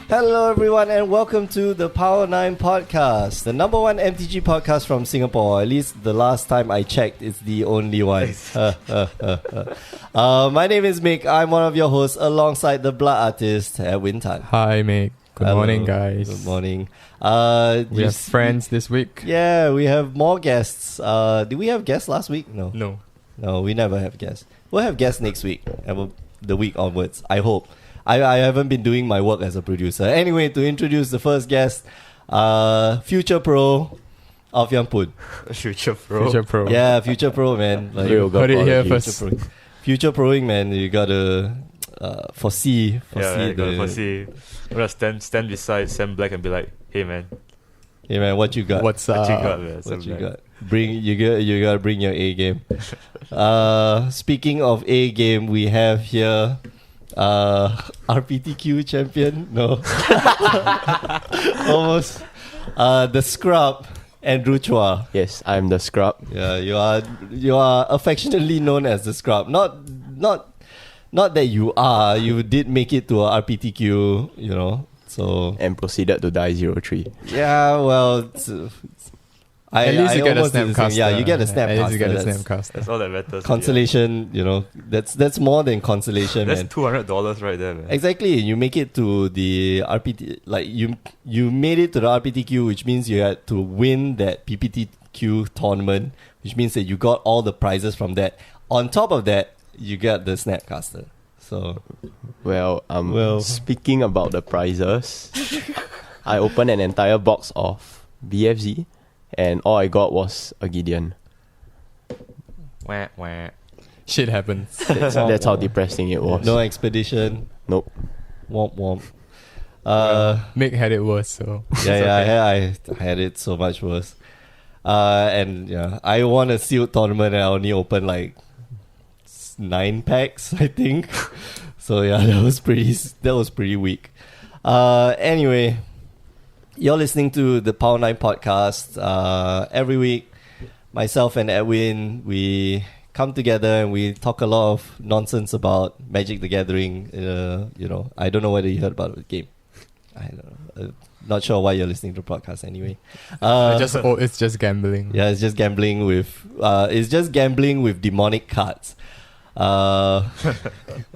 Hello everyone and welcome to the Power 9 podcast, the number one MTG podcast from Singapore. At least the last time I checked, it's the only one. My name is Mick. I'm one of your hosts alongside the blood artist, Edwin Tan. Hi Mick. Good morning, guys. Good morning. We have friends this week. Yeah, we have more guests. Did we have guests last week? No, we never have guests. We'll have guests next week, and the week onwards, I hope. I haven't been doing my work as a producer. Anyway, to introduce the first guest, future pro of Pun. Future pro. Yeah, future pro, man. Like, heard it here first. Future proing, man. You gotta foresee. I'm gonna stand beside Sam Black and be like, hey man, what you got? What's up? What you got, man? What you got? You gotta bring your A game. Speaking of A game, we have here RPTQ champion. No, almost. The Scrub, Andrew Chua. Yes, I'm the Scrub. Yeah, you are affectionately known as the Scrub. Not that you are. You did make it to a RPTQ, so and proceeded to die 0-3. Yeah, well, at least you get a snap caster. Yeah, you get a snap caster. At least you get a snap caster. That's all that matters. Consolation, that's more than consolation, that's man. $200 right there, man. Exactly. You make it to the RPT, like you made it to the RPTQ, which means you had to win that PPTQ tournament, which means that you got all the prizes from that. On top of that, you get the Snapcaster. So, speaking about the prizes, I opened an entire box of BFZ, and all I got was a Gideon. Wah, wah. Shit happens. That's how depressing it was. No expedition. Nope. Womp womp. Mick had it worse, so I had it so much worse. And I won a sealed tournament and I only opened like 9 packs, I think. So yeah, that was pretty weak. Anyway, you're listening to the Power 9 podcast. Every week, myself and Edwin, we come together and we talk a lot of nonsense about Magic the Gathering. I don't know whether you heard about the game. I don't know. Not sure why you're listening to the podcast anyway. It's just gambling. Yeah, it's just gambling with demonic cards. Not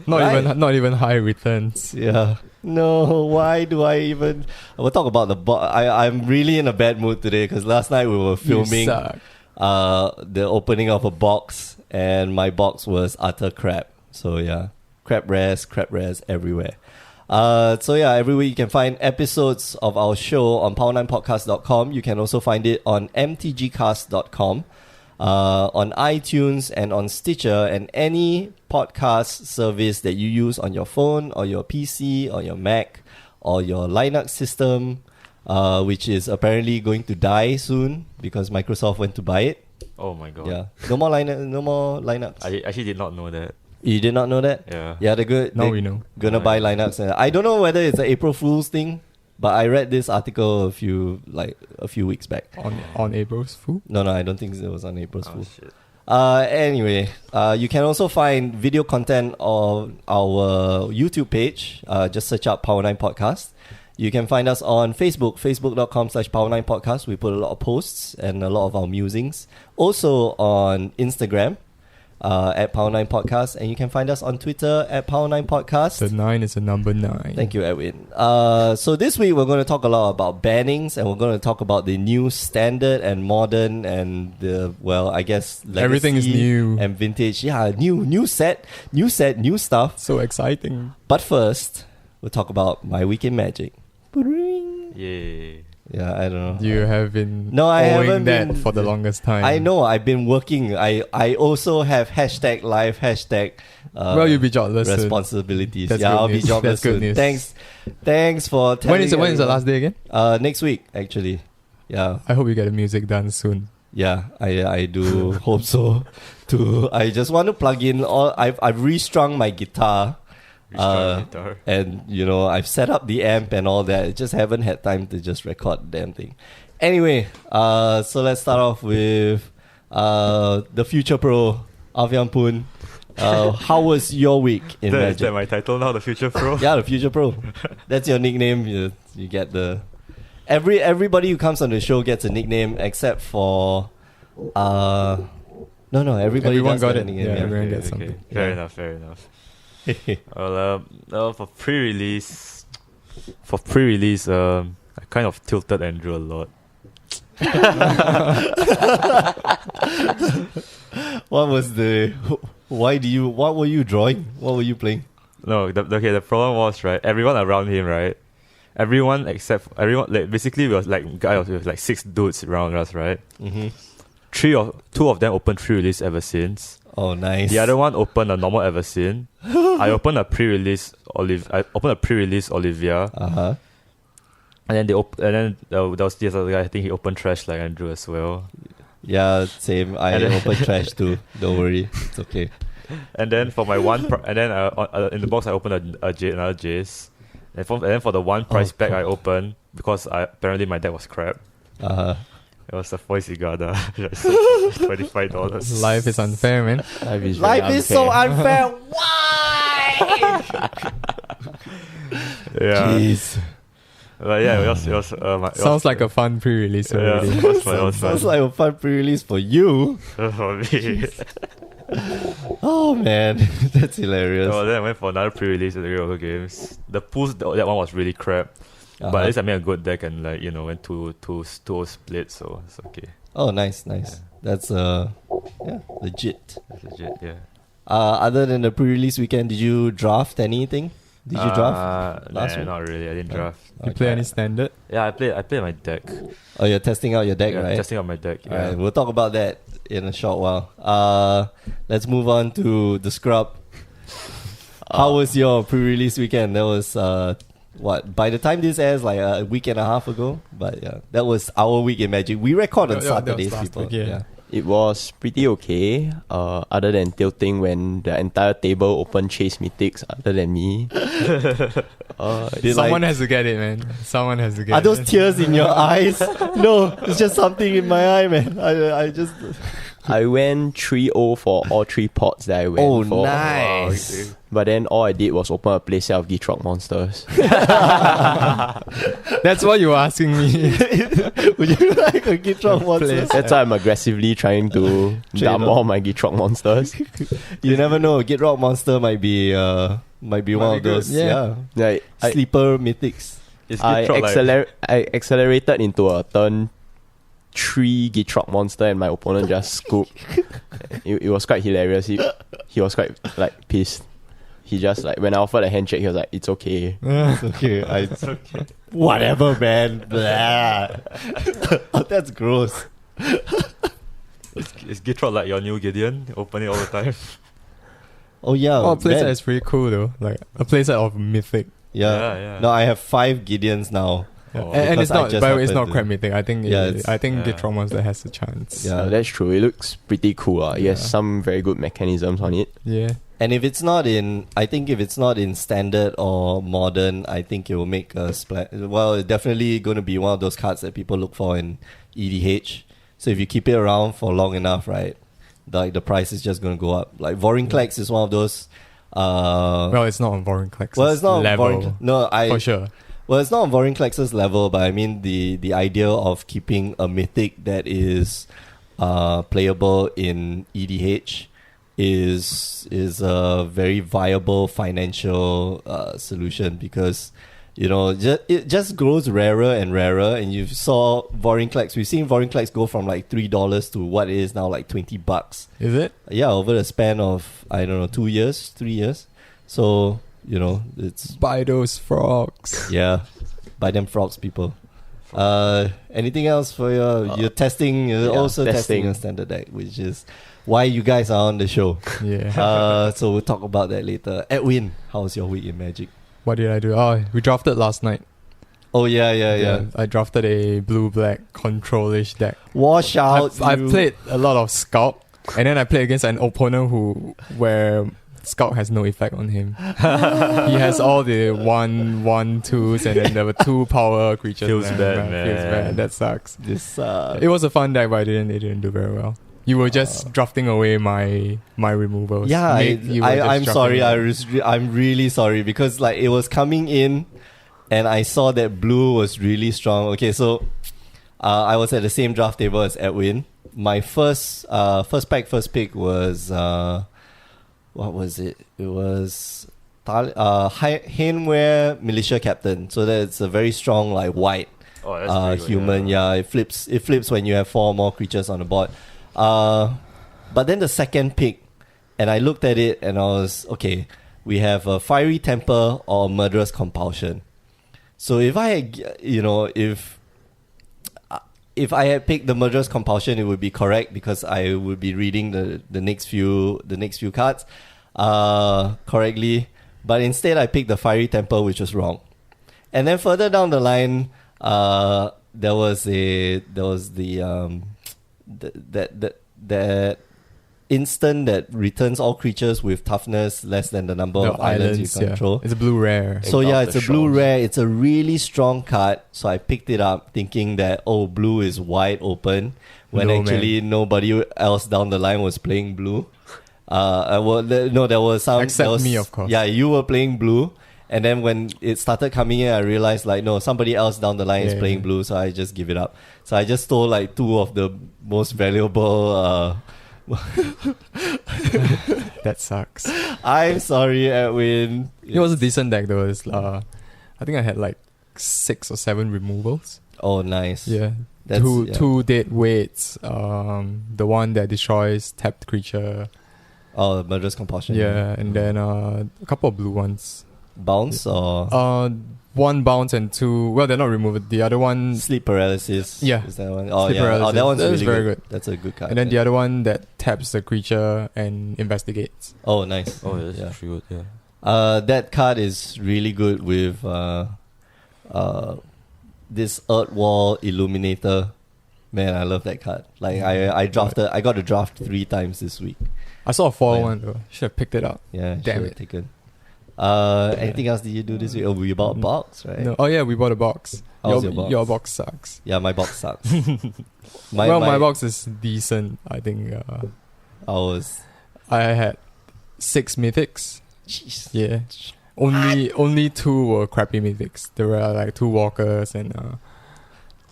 even high returns. Yeah. No, why do I even... We'll talk about the box. I'm really in a bad mood today because last night we were filming the opening of a box and my box was utter crap. So yeah, crap rares everywhere. Every week you can find episodes of our show on power9podcast.com. You can also find it on mtgcast.com, on iTunes and on Stitcher and any podcast service that you use on your phone or your PC or your Mac or your Linux system, which is apparently going to die soon because Microsoft went to buy it. Oh my god. Yeah. No more Linux. I actually did not know that. You did not know that? Yeah. Yeah, they're good. Now we know. Gonna buy Linux. I don't know whether it's an April Fool's thing, but I read this article a few weeks back. On April's Fool? No, I don't think it was on April's Fool. Shit. Anyway, you can also find video content on our YouTube page. Just search up Power 9 Podcast. You can find us on Facebook, facebook.com/Power9 Podcast. We put a lot of posts and a lot of our musings. Also on Instagram, at Power 9 Podcast, and you can find us on Twitter at Power 9 Podcast. The 9 is a number 9. Thank you, Edwin. So this week we're going to talk a lot about bannings, and we're going to talk about the new standard and modern and I guess legacy everything is new and vintage. Yeah, new set, new stuff. So exciting. But first, we'll talk about my week in Magic. Yay. Yeah, I don't know. You have been I haven't that been, for the longest time. I know, I've been working. I also have #live you'll be jobless responsibilities. That's I'll be news. jobless That's good soon. news. Thanks for telling When is the last day again? Next week, actually. Yeah. I hope you get the music done soon. Yeah, I do hope so. I just want to plug in I've restrung my guitar. And I've set up the amp and all that. I just haven't had time to just record the damn thing. Anyway, so let's start off with the future pro Pun. How was your week in Is Magic? that my title now, the Future Pro? Yeah, the Future Pro. That's your nickname. You get the everybody who comes on the show gets a nickname except for no everybody Everyone does got get a it. nickname, Yeah, yeah. everyone gets something. Fair Yeah. enough, fair enough. Well, for pre-release, I kind of tilted Andrew a lot. What was the? What were you drawing? What were you playing? No, the problem was, right, everyone around him, right, everyone, like, basically we was like 6 dudes around us, right? Mm-hmm. Two of them opened pre-release ever since. Oh, nice. The other one opened a normal ever since. I opened a pre-release Olivia. Uh-huh. And then there was this other guy. I think he opened trash like Andrew as well. Yeah, same. I And then- open trash too. Don't worry, it's okay. And then for my one, in the box I opened another Jace. And then for the one price pack I opened, because apparently my deck was crap. Uh-huh. It was a Foy Cigada. $25. Life is unfair, man. Life is so unfair. Why? Yeah. Jeez. But yeah, it was Sounds like a fun pre-release Yeah, already. it was fun. It was fun. Sounds like a fun pre-release for you. For me. Oh man, that's hilarious. So then I went for another pre-release at the Real Games. The pools, that one was really crap. Uh-huh. But at least I made a good deck and went two split, so it's okay. Oh, nice. That's legit. That's legit, yeah. Other than the pre-release weekend, did you draft anything? Did you draft last week? Not really. I didn't draft. You play any standard? Yeah, I played my deck. Oh, you're testing out your deck, Yeah, right? testing out my deck. Yeah. Alright, we'll talk about that in a short while. Let's move on to the scrub. How was your pre-release weekend? That was by the time this airs, like a week and a half ago. But yeah, that was our week in Magic. We record on Yeah, that was Saturdays, last people. week, yeah. It was pretty okay, other than tilting when the entire table opened Chase Mythics other than me. Someone has to get it, man. Someone has to get Are it. those tears in your eyes? No, it's just something in my eye, man. I just. I went 3-0 for all 3 pots that I went Oh, for. nice. But then all I did was open a playset of Gitrog monsters. That's what you were asking me. Would you like a Gitrog monster? That's why I'm aggressively trying to dump all my Gitrog monsters. You never know. Gitrog monster might be one be of good. those Yeah. Like, sleeper mythics. I accelerated into a turn 3 Gitrog monster and my opponent just scooped. It was quite hilarious. He was quite pissed. He just when I offered a handshake, he was like, "It's okay." It's okay. It's okay. Whatever, man. Blah. Oh, that's gross. Is Gitrog like your new Gideon? Open it all the time. Oh yeah. Oh, playset man. is pretty cool though. Like a playset of Mythic. Yeah. No, I have 5 Gideons now. Yeah. Oh. And it's Because I not, just by the way, it's happened not to- crap Mythic. I think Yeah, Gitrog Monster has a chance. Yeah. That's true. It looks pretty cool. It has Yeah. some very good mechanisms on it. Yeah. And if it's not in standard or modern, I think it will make a splash. Well, it's definitely going to be one of those cards that people look for in EDH. So if you keep it around for long enough, right, the price is just going to go up. Like Vorinclex is one of those. Well, it's not on Vorinclex. Well, it's not on level. For sure. Well, it's not on Vorinclex's level, but I mean the idea of keeping a mythic that is playable in EDH is a very viable financial solution, because it just grows rarer and rarer. And you saw Vorinclex. We've seen Vorinclex go from like $3 to what it is now, like $20. Is it? Yeah, over the span of 2 years, 3 years. So it's Buy those frogs. yeah, buy them frogs, people. Anything else for you're testing? You're also testing a standard deck, which is why you guys are on the show. Yeah. So we'll talk about that later. Edwin, how was your week in Magic? What did I do? Oh, we drafted last night. Oh yeah. I drafted a blue-black control-ish deck. Wash out. I played a lot of Scout, and then I played against an opponent where Scout has no effect on him. He has all the 1/1/2s, and then there were 2 power creatures. Feels bad, man. Feels bad. That sucks. This It was a fun deck, but it didn't do very well. You were just drafting away my removals. Yeah, I'm sorry. Away. I'm really sorry because like it was coming in, and I saw that blue was really strong. Okay, so I was at the same draft table as Edwin. My first pick was what was it? It was Hainware Militia Captain. So that's a very strong like white human. Yeah, it flips when you have 4 more creatures on the board. But then the second pick, and I looked at it and I was okay. We have a Fiery Temper or Murderous Compulsion. So if I had, if I had picked the Murderous Compulsion, it would be correct because I would be reading the next few cards correctly. But instead, I picked the Fiery Temper, which was wrong. And then further down the line, there was the instant that returns all creatures with toughness less than the number of islands you control. Yeah. It's a blue rare. So yeah, it's a blue rare. It's a really strong card. So I picked it up thinking that blue is wide open when actually nobody else down the line was playing blue. There was some. Except me, of course. Yeah, you were playing blue. And then when it started coming in, I realized like, no, somebody else down the line is playing blue. So I just give it up. So I just stole like 2 of the most valuable... That sucks. I'm sorry, Edwin. It was a decent deck though. I think I had like 6 or 7 removals. Oh, nice. Yeah. Two dead weights. The one that destroys tapped creature. Oh, Murderous Compulsion. Yeah, and then a couple of blue ones. Bounce or 1 bounce and 2. Well, they're not removed. The other one, Sleep Paralysis. Yeah, is that one? Sleep Paralysis. Oh, that one's really very good. That's a good card. And then the other one that taps the creature and investigates. Oh, nice. Oh, yeah, that's pretty good. Yeah. That card is really good with this Earth Wall Illuminator. Man, I love that card. Like I got to draft 3 times this week. I saw a foil one though. Should have picked it up. Yeah, damn it. Taken. Anything else did you do this week? Oh, we bought a box, right? No. Oh yeah, we bought a box. How's your box? Your box sucks. Yeah, my box sucks. My box is decent. I think. I had 6 mythics. Jeez. Yeah. Only 2 were crappy mythics. There were like 2 walkers and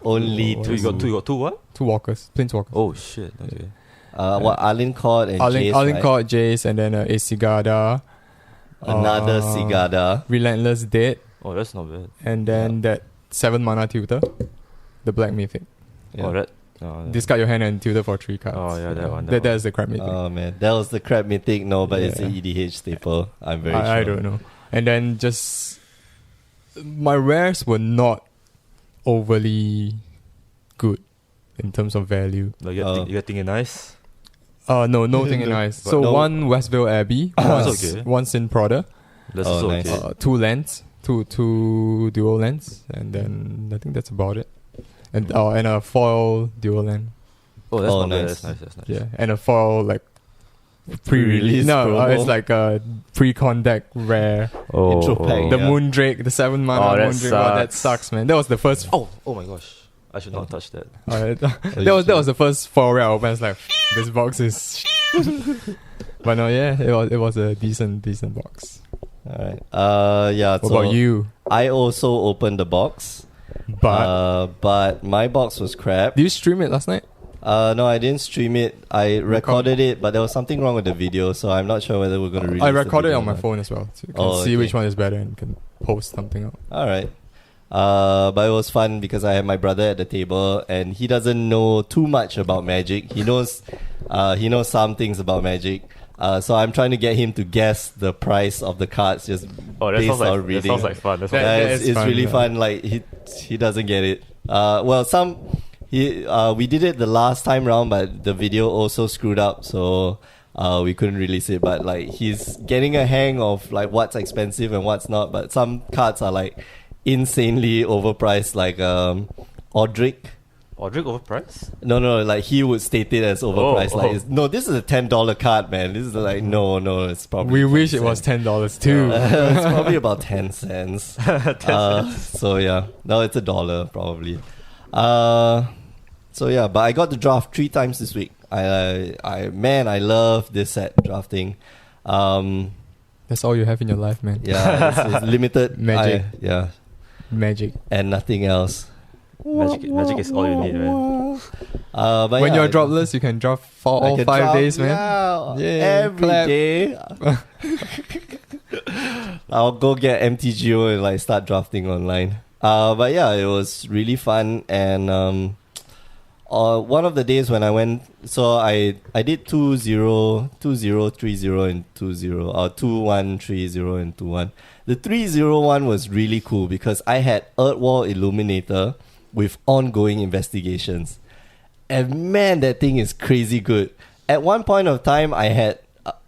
only 2. You got 2 what? 2 walkers, planeswalkers. Oh shit. Okay. What Arlene Court and Jace, Arlene right? Court, Jace, and then a Sigada. Another Sigada. Relentless Dead. Oh, that's not bad. And then that 7 mana tutor, the black mythic. Yeah. Oh, that. Discard your hand and tutor for 3 cards. Oh yeah, that one. That's the crap mythic. Oh man, that was the crap mythic. No, but it's an EDH staple. I'm very sure. I don't know. And then just my rares were not overly good in terms of value. Like you getting it nice? No, nothing in ice. So no. 1 Westville Abbey, one Sin Prodder, That's also nice. okay. 2 lands, two dual lands, and then I think that's about it. And a foil dual land. Oh, that's not bad. nice. That's nice. Yeah, and a foil like Pre-release promo. it's like a pre-con deck rare. Intro pack, The yeah. Moondrake, the 7 mana Moondrake. Wow, that sucks, man. That was the first. Oh my gosh. I should not touch that. that was the first foil rare I opened. I was like, this box is. But no, yeah, it was a decent box. Alright. Yeah. What about you? I also opened the box, but my box was crap. Did you stream it last night? No, I didn't stream it. I recorded it, but there was something wrong with the video, so I'm not sure whether we're going to release I recorded the it video on my or not. phone as well, so you can see which one is better and can post something out. Alright. But it was fun because I had my brother at the table and he doesn't know too much about Magic. He knows some things about Magic. So I'm trying to get him to guess the price of the cards just based on reading. That sounds like fun. It's fun, really yeah. fun. Like he doesn't get it. We did it the last time round, but the video also screwed up, so we couldn't release it. But like he's getting a hang of like what's expensive and what's not. But some cards are like insanely overpriced, like Audric. Audric overpriced? No, like he would state it as overpriced. No, this is a $10 card, man. This is like no, it's probably. We wish it was $10 too. It's probably about 10 cents. So yeah, no, it's $1 probably. So yeah, but I got the draft 3 times this week. I love this set drafting. That's all you have in your life, man. Yeah, it's limited Magic. Magic and nothing else. Magic is all you need, man. But When yeah, you're dropless, you can drop for all 5 days, man. Yeah, every day. I'll go get MTGO and like start drafting online. But yeah, it was really fun. And one of the days when I went, so I did 2-0, 2-0, 3-0, and 2-0, or 2-1, 3-0, and 2-1. The 3-0 one was really cool because I had Earthwall Illuminator with ongoing investigations. And man, that thing is crazy good. At one point of time, I had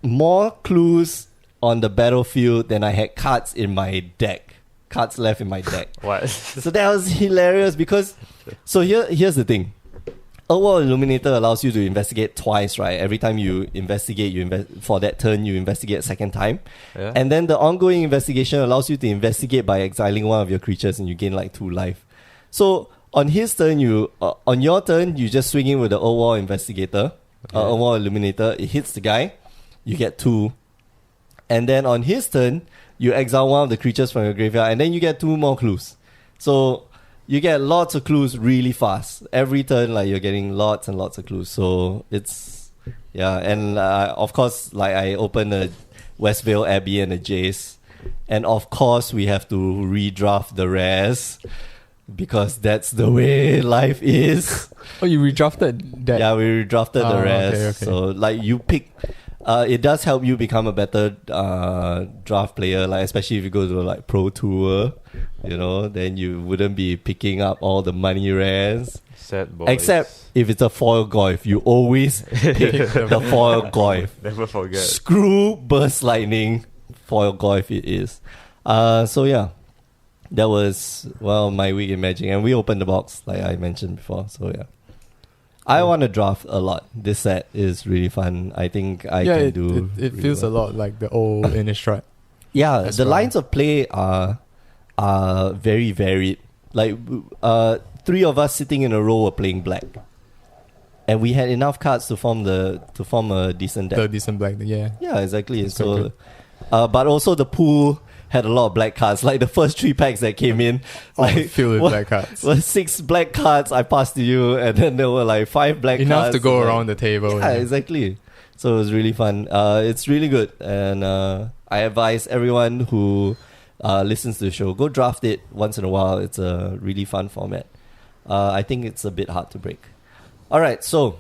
more clues on the battlefield than I had cards in my deck. Cards left in my deck. What? So that was hilarious because... So here's the thing. Earthwall Illuminator allows you to investigate twice, right? Every time you investigate, for that turn, you investigate a second time. Yeah. And then the ongoing investigation allows you to investigate by exiling one of your creatures and you gain like 2 life. So on his turn, on your turn, you just swing in with the Earthwall Investigator, Earthwall Illuminator. It hits the guy, you get 2. And then on his turn, you exile one of the creatures from your graveyard, and then you get 2 more clues. So you get lots of clues really fast. Every turn, like you're getting lots and lots of clues. So it's and of course, like I opened a Westvale Abbey and a Jace, and of course we have to redraft the rares because that's the way life is. Oh, you redrafted that? Yeah, we redrafted the rares. Okay. So like you pick. It does help you become a better draft player, like especially if you go to like Pro Tour, then you wouldn't be picking up all the money rares. Sad boys. Except if it's a foil Goyf, you always pick the foil Goyf. Never forget. Screw Burst Lightning, foil Goyf it is. So yeah, that was my week in Magic, and we opened the box like I mentioned before. So yeah. I want to draft a lot. This set is really fun. I think I can do. It really feels well. a lot like the old Innistrad. Yeah, As the well. lines of play are very varied. Like 3 of us sitting in a row were playing black, and we had enough cards to form a decent deck. The decent black, yeah. Yeah, exactly. That's So, good. but also the pool had a lot of black cards. Like the first 3 packs that came in, like filled with black cards. well, 6 black cards I passed to you, and then there were like 5 black cards. Enough to go like, around the table. Yeah, exactly. So it was really fun. It's really good, and I advise everyone who listens to the show, go draft it once in a while. It's a really fun format. I think it's a bit hard to break. All right, so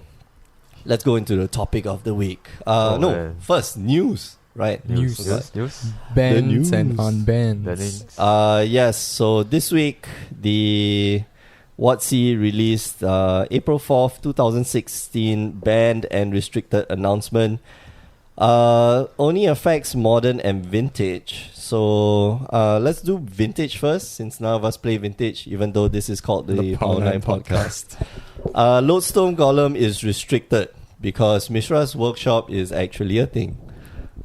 let's go into the topic of the week. Man. First news. Right. News. The news. Bans and unbans. Bannings. Yes, so this week the WotC released April 4th, 2016 banned and restricted announcement. Only affects modern and vintage. So let's do vintage first, since none of us play vintage, even though this is called the Power 9 podcast. Lodestone Golem is restricted because Mishra's Workshop is actually a thing.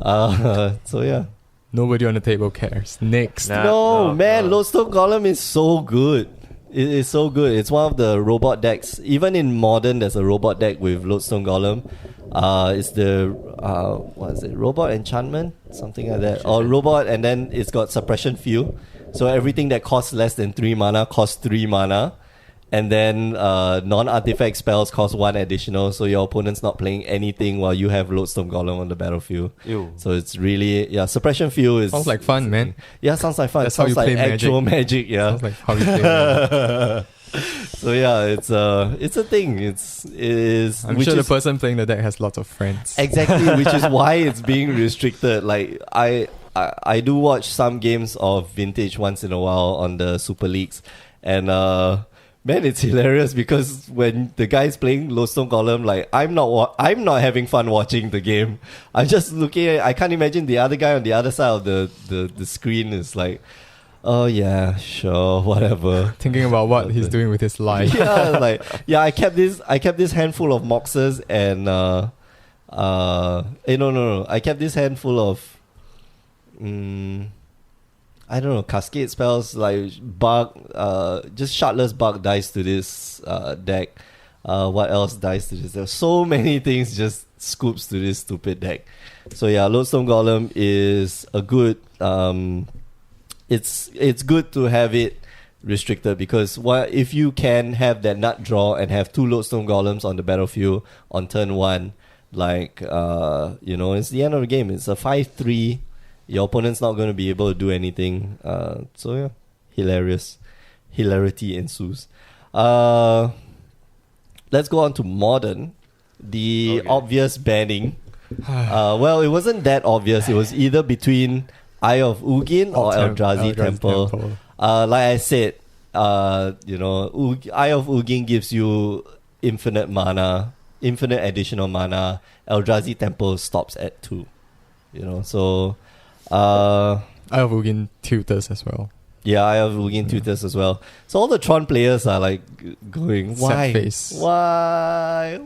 So yeah. Nobody on the table cares. Next. Nah. No, man, no. Lodestone Golem is so good. It is so good. It's one of the robot decks. Even in modern, there's a robot deck with Lodestone Golem. It's the what is it? Robot Enchantment, something like that. Or robot, and then it's got Suppression Field. So everything that costs less than 3 mana costs 3 mana. And then non-artifact spells cost 1 additional, so your opponent's not playing anything while you have Lodestone Golem on the battlefield. Ew. So it's really Suppression Field is Sounds like fun, man. Yeah, sounds like fun. That's how Sounds you like play actual magic. Yeah. Sounds like how you play Magic. So yeah, it's a thing. It is. I'm which sure the is person playing the deck has lots of friends. exactly, which is why it's being restricted. Like I do watch some games of vintage once in a while on the Super Leagues, and man, it's hilarious because when the guy's playing Lodestone Golem, like I'm not having fun watching the game. I'm just looking at. I can't imagine the other guy on the other side of the screen is like, oh yeah, sure, whatever. Thinking about what he's doing with his life. I kept this handful of Moxes and no, I kept this handful of I don't know, cascade spells like bug, just shardless bug dice to this deck. What else dies to this? There's so many things just scoops to this stupid deck. So yeah, Lodestone Golem is a good. It's good to have it restricted because if you can have that nut draw and have 2 Lodestone Golems on the battlefield on turn 1, like it's the end of the game. It's a 5-3. Your opponent's not going to be able to do anything. So yeah, hilarity ensues. Let's go on to Modern. The obvious banning. Well, it wasn't that obvious. It was either between Eye of Ugin or Eldrazi Temple. Like I said, Eye of Ugin gives you infinite additional mana. Eldrazi Temple stops at 2. So Eye of Ugin tutors as well. Yeah, Eye of Ugin tutors as well. So all the Tron players are like going, why? Sad face. Why?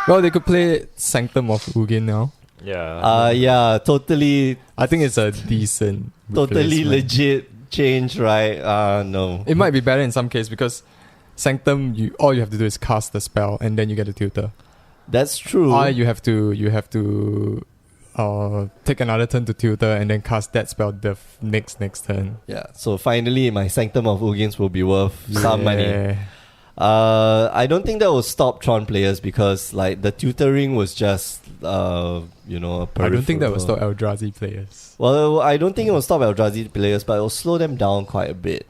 Well, they could play Sanctum of Ugin now. Yeah. Yeah, totally. I think it's a decent Totally replacement. legit change, right? No. It might be better in some case because Sanctum, all you have to do is cast the spell and then you get a tutor. That's true. You have to take another turn to tutor and then cast that spell the next turn. Yeah, so finally my Sanctum of Ugins will be worth some money. I don't think that will stop Tron players because like the tutoring was just a peripheral. I don't think that will stop Eldrazi players. Well, I don't think it will stop Eldrazi players, but it will slow them down quite a bit,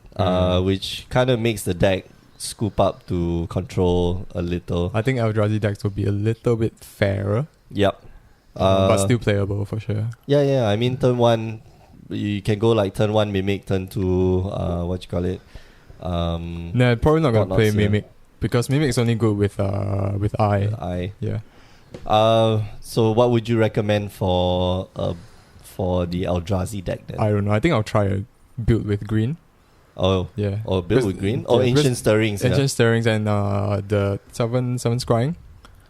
which kind of makes the deck scoop up to control a little. I think Eldrazi decks will be a little bit fairer. Yep. But still playable for sure. Yeah. I mean, turn 1, you can go like turn 1 Mimic, turn 2, No, probably not going to play Mimic because Mimic is only good with Eye. Yeah. So what would you recommend for the Eldrazi deck then? I don't know. I think I'll try a build with green. Oh yeah. Or build with green? Or Ancient Stirrings. Ancient Stirrings and the seven Scrying.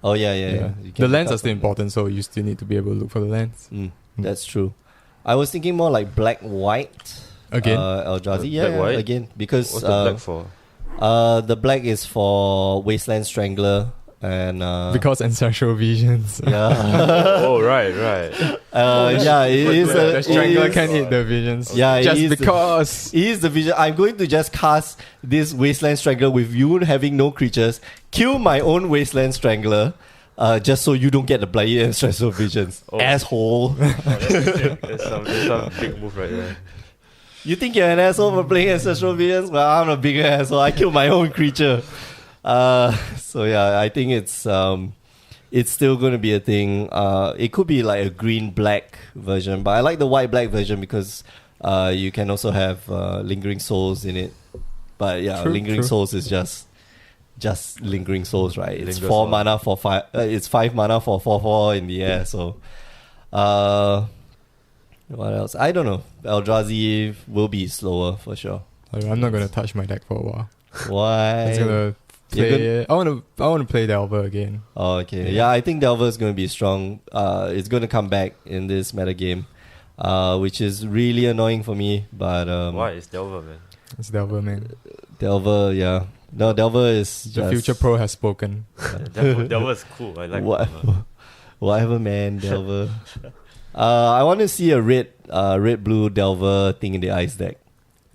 Oh yeah. The lands are still important, so you still need to be able to look for the lands. That's true. I was thinking more like black-white. Again? Eldrazi. Black-white? Again. Because what's the black for? The black is for Wasteland Strangler and because Ancestral Visions. Yeah. Oh right. Yeah, it is the Strangler can hit the visions. Yeah, just because it is the vision. I'm going to just cast this Wasteland Strangler with you having no creatures, kill my own Wasteland Strangler, just so you don't get the Bloody Ancestral Visions. Asshole. That's some big move right there. You think you're an asshole for playing Ancestral Visions? Well, I'm a bigger asshole. I kill my own creature. So yeah, I think it's still going to be a thing. It could be like a green-black version, but I like the white-black version because you can also have Lingering Souls in it. But yeah, Lingering Souls is just Lingering Souls, right? It's 4 mana for 5. It's 5 mana for 4/4 in the air. So, what else? I don't know. Eldrazi will be slower for sure. I'm not gonna touch my deck for a while. Why? It's gonna play. I want to play Delver again. Oh, okay. Yeah, I think Delver is going to be strong. It's going to come back in this meta game, which is really annoying for me. But why is Delver, man? It's Delver, man. Delver, yeah. No, Delver is just... The Future Pro has spoken. Delver is cool. I like Delver. Whatever, man. Delver. I want to see a red-blue Delver thing in the ice deck.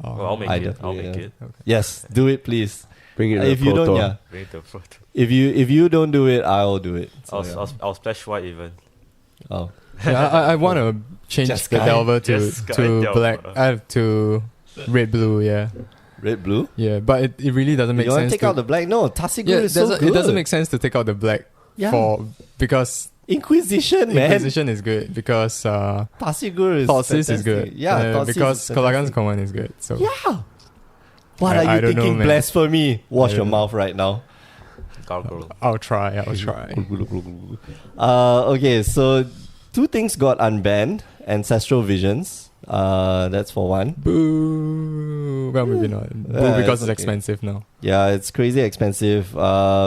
Well, I'll make it. Okay. Yes, do it, please. Bring it to If the you proto. don't, yeah. Bring it to Proto. If you don't do it, I'll do it. So, I'll splash white even. Oh. Yeah, I want to change Just the Sky. Delver Just Sky to Delver. black. To red-blue, yeah. Red-blue? Yeah, but it really doesn't make You want sense to take out the black? No, Tassigul is so good. It doesn't make sense to take out the black because Inquisition, man. Inquisition is good because Tassigul is Thoughtsis is fantastic. good. Yeah, Thoughtsis because is Kalagan's fantastic. command is good. So Yeah. What are I you don't know, thinking? man. Blasphemy. Wash I your don't know. mouth right now. Gargoyle. I'll try. Okay, so 2 things got unbanned. Ancestral Visions. That's for 1. Boo. Well, maybe not. Boo because it's okay. expensive now. Yeah, it's crazy expensive.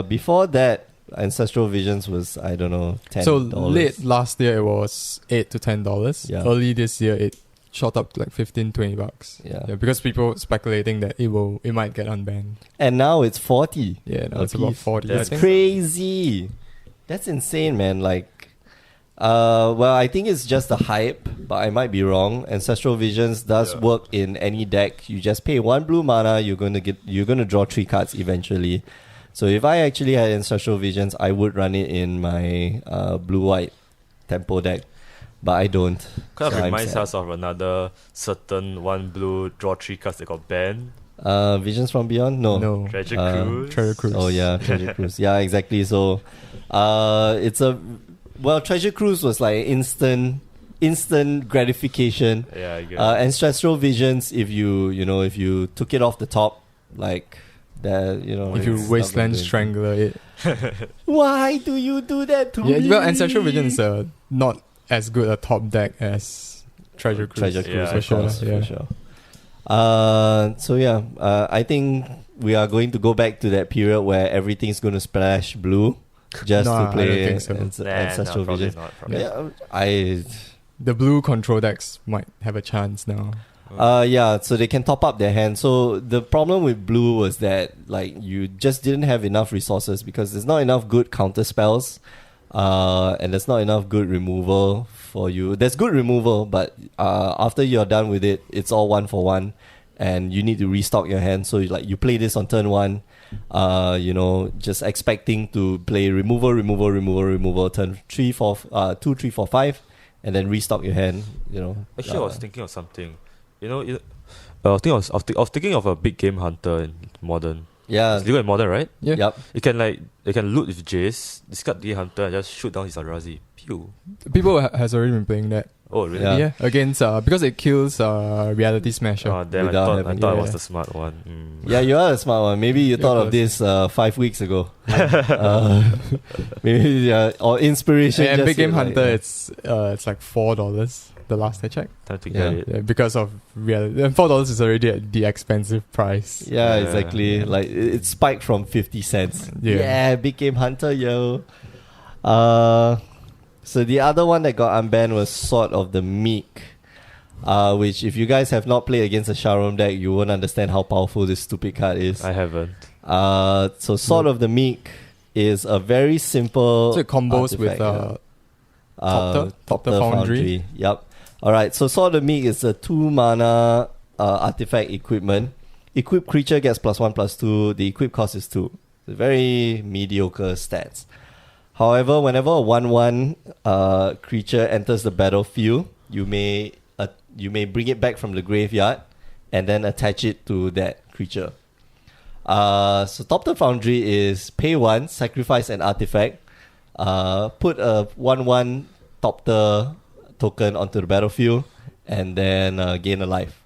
Before that, Ancestral Visions was, $10. So late last year it was $8 to $10. Yeah. Early this year shot up to like 15-20 bucks. Yeah. Because people speculating that it might get unbanned. And now it's 40. Yeah, now a it's about piece. 40. Yeah, I That's think. crazy. That's insane, man. Like, well, I think it's just the hype, but I might be wrong. Ancestral Visions does work in any deck. You just pay 1 blue mana. You're gonna draw 3 cards eventually. So if I actually had Ancestral Visions, I would run it in my blue-white tempo deck, but I don't. Kind of So I'm reminds sad. us of another certain 1 blue draw 3 cards that got banned. Visions from Beyond? No. Treasure Cruise. Treasure Cruise. Oh yeah, Treasure Cruise. Yeah, exactly. So, Treasure Cruise was like instant gratification. Yeah, I get it. Ancestral Visions, if you took it off the top, like that, If you it's Wasteland not gonna Strangler it. do- Why do you do that to me? Yeah, well, Ancestral Vision is not as good a top deck as Treasure Cruise. Treasure Cruise, Yeah, of for sure. course, Yeah. for sure. I think we are going to go back to that period where everything's going to splash blue just No, to I don't play think so. Ancestral probably Visions. not. Probably. Yeah, The blue control decks might have a chance now. so they can top up their hand. So the problem with blue was that like you just didn't have enough resources because there's not enough good counter spells, and there's not enough good removal for you. There's good removal, but after you're done with it, it's all 1 for 1, and you need to restock your hand. So you play this on turn 1, just expecting to play removal, turn 3, 4, 2, 3, 4, 5, and then restock your hand. Actually, I was thinking of something. I was thinking of a big game hunter in modern. Yeah. It's legal in modern, right? Yeah. Yep. You can loot with Jace, discard the hunter, and just shoot down his Eldrazi. Pew. People has already been playing that. Oh, really? Yeah. Yeah, against because it kills Reality Smasher. Oh, damn! I Without thought having- I yeah. was the smart one. Yeah, you are a smart one. Maybe you thought of this 5 weeks ago. Maybe or inspiration. And just Big Game like, Hunter, it's like $4 the last I checked. Time to Yeah. get it. Yeah, because of reality. And $4 is already at the expensive price. Yeah, Yeah. exactly. Like it spiked from 50 cents. Yeah. Yeah, Big Game Hunter, yo. So the other one that got unbanned was Sword of the Meek. Which if you guys have not played against a Sharon deck, you won't understand how powerful this stupid card is. I haven't. So Sword of the Meek is a very simple So it combos with artifact, Topter Foundry. Yep. Alright, so Sword of the Meek is a 2 mana artifact equipment. Equip creature gets +1/+2. The equip cost is 2. Very mediocre stats. However, whenever a 1/1 creature enters the battlefield, you may bring it back from the graveyard and then attach it to that creature. So Topter Foundry is pay 1, sacrifice an artifact, put a 1/1 Topter token onto the battlefield, and then gain a life.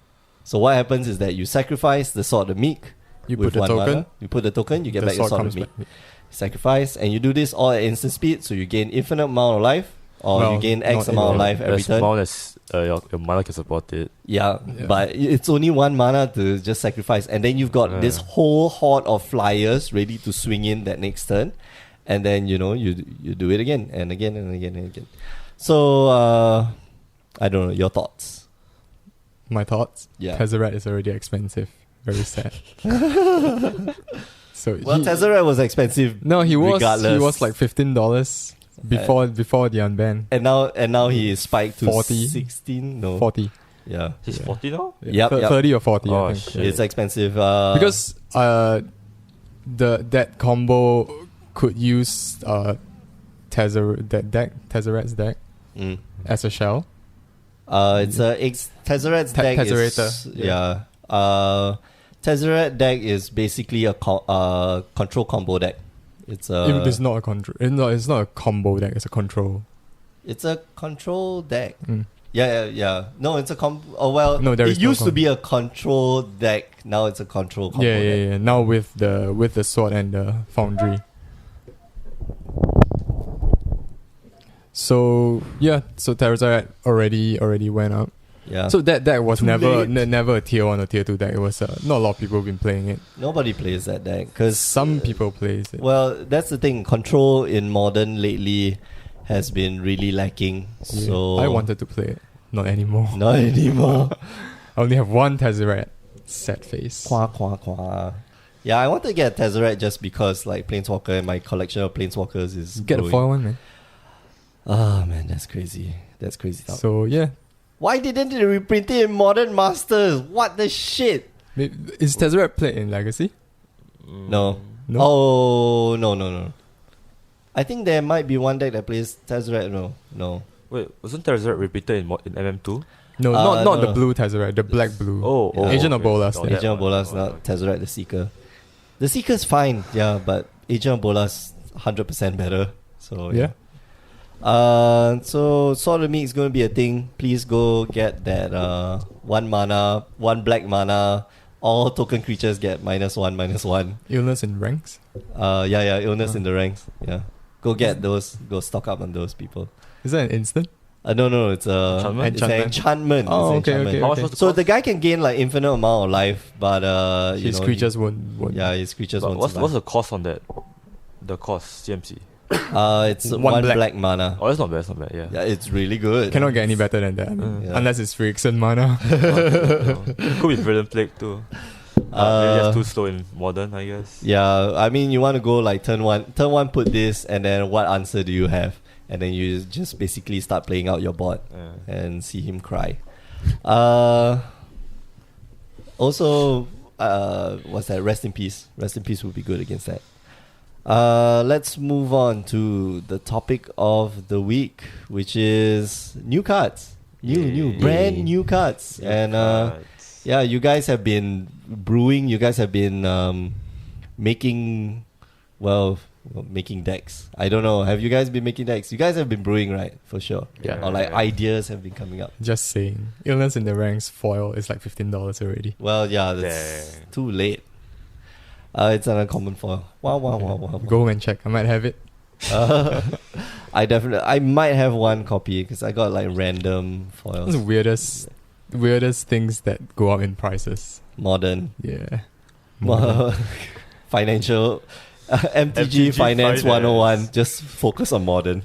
So what happens is that you sacrifice the Sword of the Meek. You with put the 1 token. mana. You put the token, you get The back your sword Sword of comes the Meek. back. Sacrifice, and you do this all at instant speed, so you gain infinite amount of life, or Well, you gain X not amount of infinite. life every As turn. long as your mana can support it. Yeah, Yeah. but it's only 1 mana to just sacrifice, and then you've got this whole horde of flyers ready to swing in that next turn, and then you do it again and again and again and again. So I don't know your thoughts. My thoughts? Yeah. Tezzeret is already expensive. Very sad. So Well, Tezzeret was expensive. no, he was regardless. like $15 before the unban. and now he is spiked to 40? 16. No, 40. Yeah, He's 40 now? Yep, yep. 30 or 40, Oh, I think. shit. it's expensive. Because that combo could use Tezzeret's deck mm. as a shell. It's Tezzeret's deck is Tezzerator, yeah. Tezzeret deck is basically a control combo deck. It's It's not a control. It's not a combo deck. It's a control. it's a control deck. Mm. Yeah. No, it's a Oh well, No, there it is no used to be a control deck. Now it's a control combo Yeah. deck. Now with the sword and the foundry. So Tezzeret already went up. Yeah. So that deck was Too never late. never a tier 1 or tier 2 deck. It was not a lot of people have been playing it. Nobody plays that deck because Some people plays it. Well, that's the thing. Control in modern lately has been really lacking. Yeah. So I wanted to play it. Not anymore. Not anymore. I only have one Tezzeret. Sad face. Qua. Yeah, I want to get Tezzeret just because like Planeswalker and my collection of Planeswalkers is Get a growing. foil one, man. Oh man, that's crazy. That's crazy stuff. So yeah. Why didn't they reprint it in Modern Masters? What the shit? Is Tezzeret played in Legacy? No. No. Oh, no. I think there might be one deck that plays Tezzeret. No. Wait, wasn't Tezzeret repeated in MM2? No, not no. the blue Tezzeret, the black blue. Oh, Agent of okay. Bolas. Oh, there. that Agent of one. Bolas, Oh, not okay. Tezzeret the Seeker. The Seeker's fine, yeah, but Agent of Bolas 100% better. So Yeah. So Sword of Meat is going to be a thing. Please go get that 1 mana, 1 black mana. All token creatures get -1/-1. Illness in ranks. Illness in the ranks. Yeah, go get those. Go stock up on those people. Is that an instant? No, it's Enchantment? it's an enchantment. Oh, It's an okay, enchantment. okay. How much was the So cost? the guy can gain like infinite amount of life, but His creatures won't. Yeah, his creatures But won't what's survive. the cost on that? The cost, CMC. It's One one black. black mana. Oh, that's not bad, yeah. Yeah, it's really good. Cannot get any better than that. Yeah. Unless it's Frickson mana. Could be Brilliant Plague too. Maybe that's too slow in Modern, I guess. Yeah, I mean, you want to go like turn one, put this, and then what answer do you have? And then you just basically start playing out your board Yeah. and see him cry. Also, what's that? Rest in peace. Rest in peace would be good against that. Let's move on to the topic of the week, which is new cards. Brand new cards. And yeah, you guys have been brewing. You guys have been making decks. I don't know. Have you guys been making decks? You guys have been brewing, right? For sure. Yeah. Or like ideas have been coming up. Just saying. Illness in the ranks foil is like $15 already. Well, yeah, that's Dang. too late. It's an uncommon foil. Wow. Go and check. I might have it. I might have one copy because I got like random It's the foils. weirdest things that go up in prices. Modern. Yeah. Financial. MTG MTG Finance Finance. 101. Just focus on modern.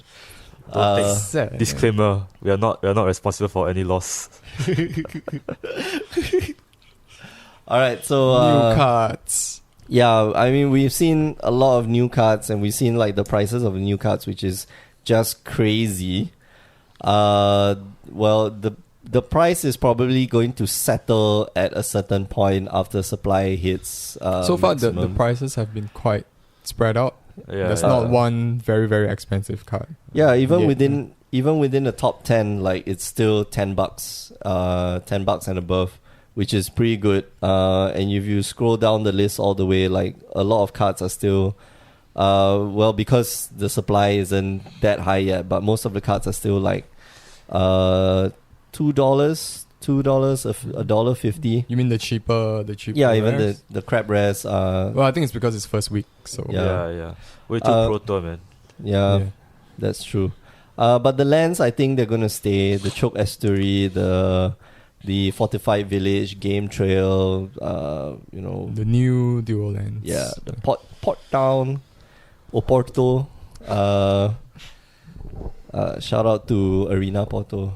Sad. Disclaimer: we are not responsible for any loss. Alright, so New cards. yeah, I mean we've seen a lot of new cards and we've seen like the prices of the new cards, which is just crazy. Well, the price is probably going to settle at a certain point after supply hits. So far, the maximum. prices have been quite spread out. Yeah, There's yeah. not one very, very expensive card. Yeah, even Yeah. within the top 10, like it's still $10, $10 and above, which is pretty good. And if you scroll down the list all the way, like a lot of cards are still, because the supply isn't that high yet, but most of the cards are still like, $2, $1.50. You mean the cheaper? Yeah, even rares? the crab rares. Well, I think it's because it's first week, so Yeah. Way too proto, man. Yeah, that's true. But the lands, I think they're gonna stay. The Choke Estuary, the Fortified Village, Game Trail, the new dual lands. yeah, the Port Town, Oporto. Shout out to Arena Porto.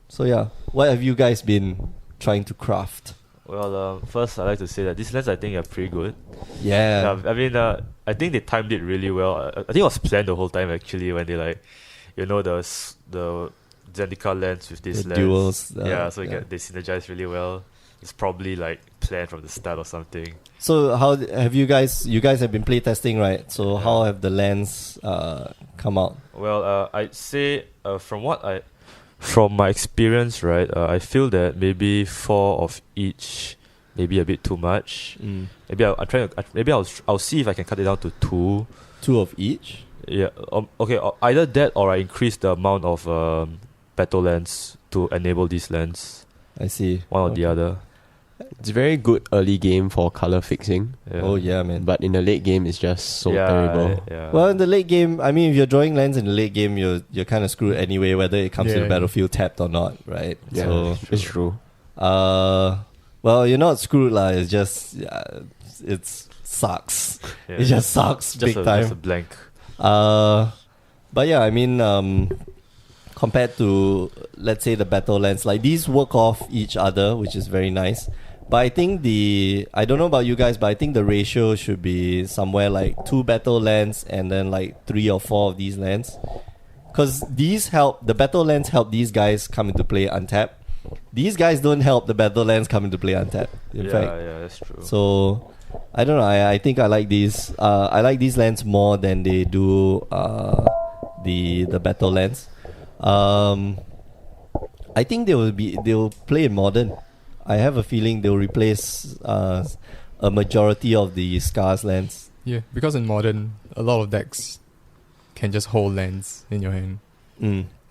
So yeah, what have you guys been trying to craft? Well, first I'd like to say that these lands I think are pretty good. Yeah, I mean, I think they timed it really well. I think it was planned the whole time actually when they like, the Zendikar lands with these The lands. duels, So yeah. they synergize really well. It's probably like planned from the start or something. So how have you guys have been playtesting, right? So Yeah. how have the lands come out? Well, I'd say from my experience, right, I feel that maybe 4 of each, maybe a bit too much. Maybe I'll see if I can cut it down to 2. 2 of each? Yeah. Okay. Either that or I increase the amount of battle lands to enable these lands. I see. One or the other. It's very good early game for color fixing, Yeah. Oh yeah, man. but in the late game, it's just so terrible. Yeah. Well, in the late game, I mean, if you're drawing lands in the late game, you're kind of screwed anyway, whether it comes to the Yeah. battlefield tapped or not, right? Yeah, So, it's true. well, you're not screwed, lah. It's just, it sucks. Yeah. It just sucks Just big a time. blank. But yeah, I mean, compared to, let's say, the battle lands. Like, these work off each other, which is very nice. But I think I don't know about you guys, but I think the ratio should be somewhere like 2 battle lands and then like 3 or 4 of these lands. Because the battle lands help these guys come into play untapped. These guys don't help the battle lands come into play untapped. In fact. Yeah, that's true. So, I don't know. I think I like these. I like these lands more than they do the battle lands. I think they'll play in modern. I have a feeling they'll replace a majority of the Scars lands. Yeah, because in modern, a lot of decks can just hold lands in your hand.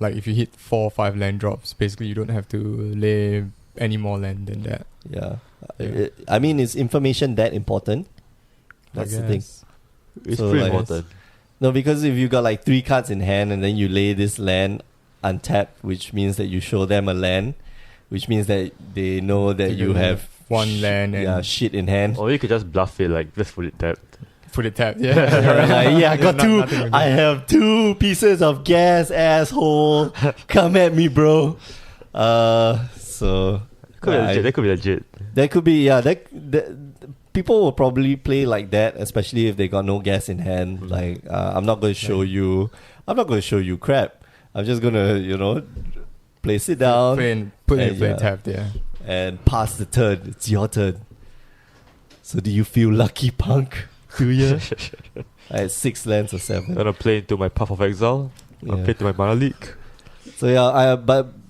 Like if you hit 4 or 5 land drops, basically you don't have to lay any more land than that. Yeah. I mean, is information that important? That's the thing. It's So, pretty like, important. No, because if you got like 3 cards in hand and then you lay this land untapped, which means that you show them a land, which means that they know that you have one land and shit in hand. Or you could just bluff it, like, let's put it tapped. put it tapped. Yeah. Like, I got Nothing 2. with it. I have 2 pieces of gas, asshole. Come at me, bro. So That could be legit. that could be people will probably play like that, especially if they got no gas in hand. Like, I'm not going to show you. I'm not going to show you crap. I'm just gonna, place it down Put it in and, play tapped, yeah. and pass the turn. It's your turn. So do you feel lucky, punk? Do you? I had 6 lands or 7. I'm gonna play into my Path of Exile. I'll play into my Mana Leak. So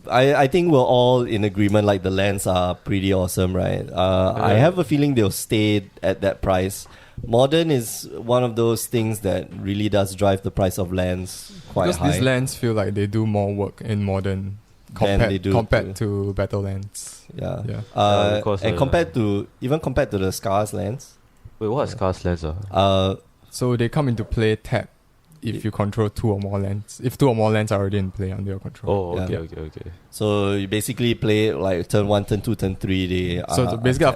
I think we're all in agreement. Like, the lands are pretty awesome, right? I have a feeling they'll stay at that price. Modern is one of those things that really does drive the price of lands quite Because high. these lands feel like they do more work in modern compared to battle lands. Yeah. because, compared to the Scars lands. Wait, what are Scars lands? Are? So they come into play tap if you control 2 or more lands. If 2 or more lands are already in play under your control. Oh, okay, Yeah. okay. So you basically play like turn 1, turn 2, turn 3. So basically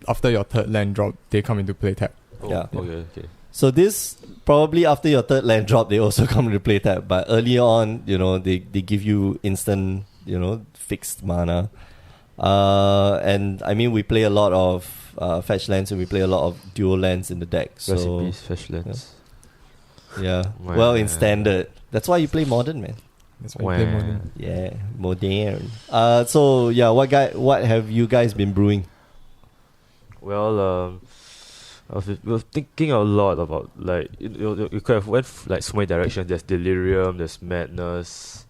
after your 3rd land drop, they come into play tap. Oh, Yeah. Okay. So this probably after your 3rd land drop, they also come to play tap. But early on, they give you instant, fixed mana. And I mean, we play a lot of fetch lands and we play a lot of dual lands in the deck. Rest in So peace, fetch lands. yeah, Wow. well, in standard. That's why you play modern, man. That's why you play modern. Yeah, modern. So yeah, what have you guys been brewing? Well, I was thinking a lot about, like, you could have went like so many directions. There's delirium, there's madness,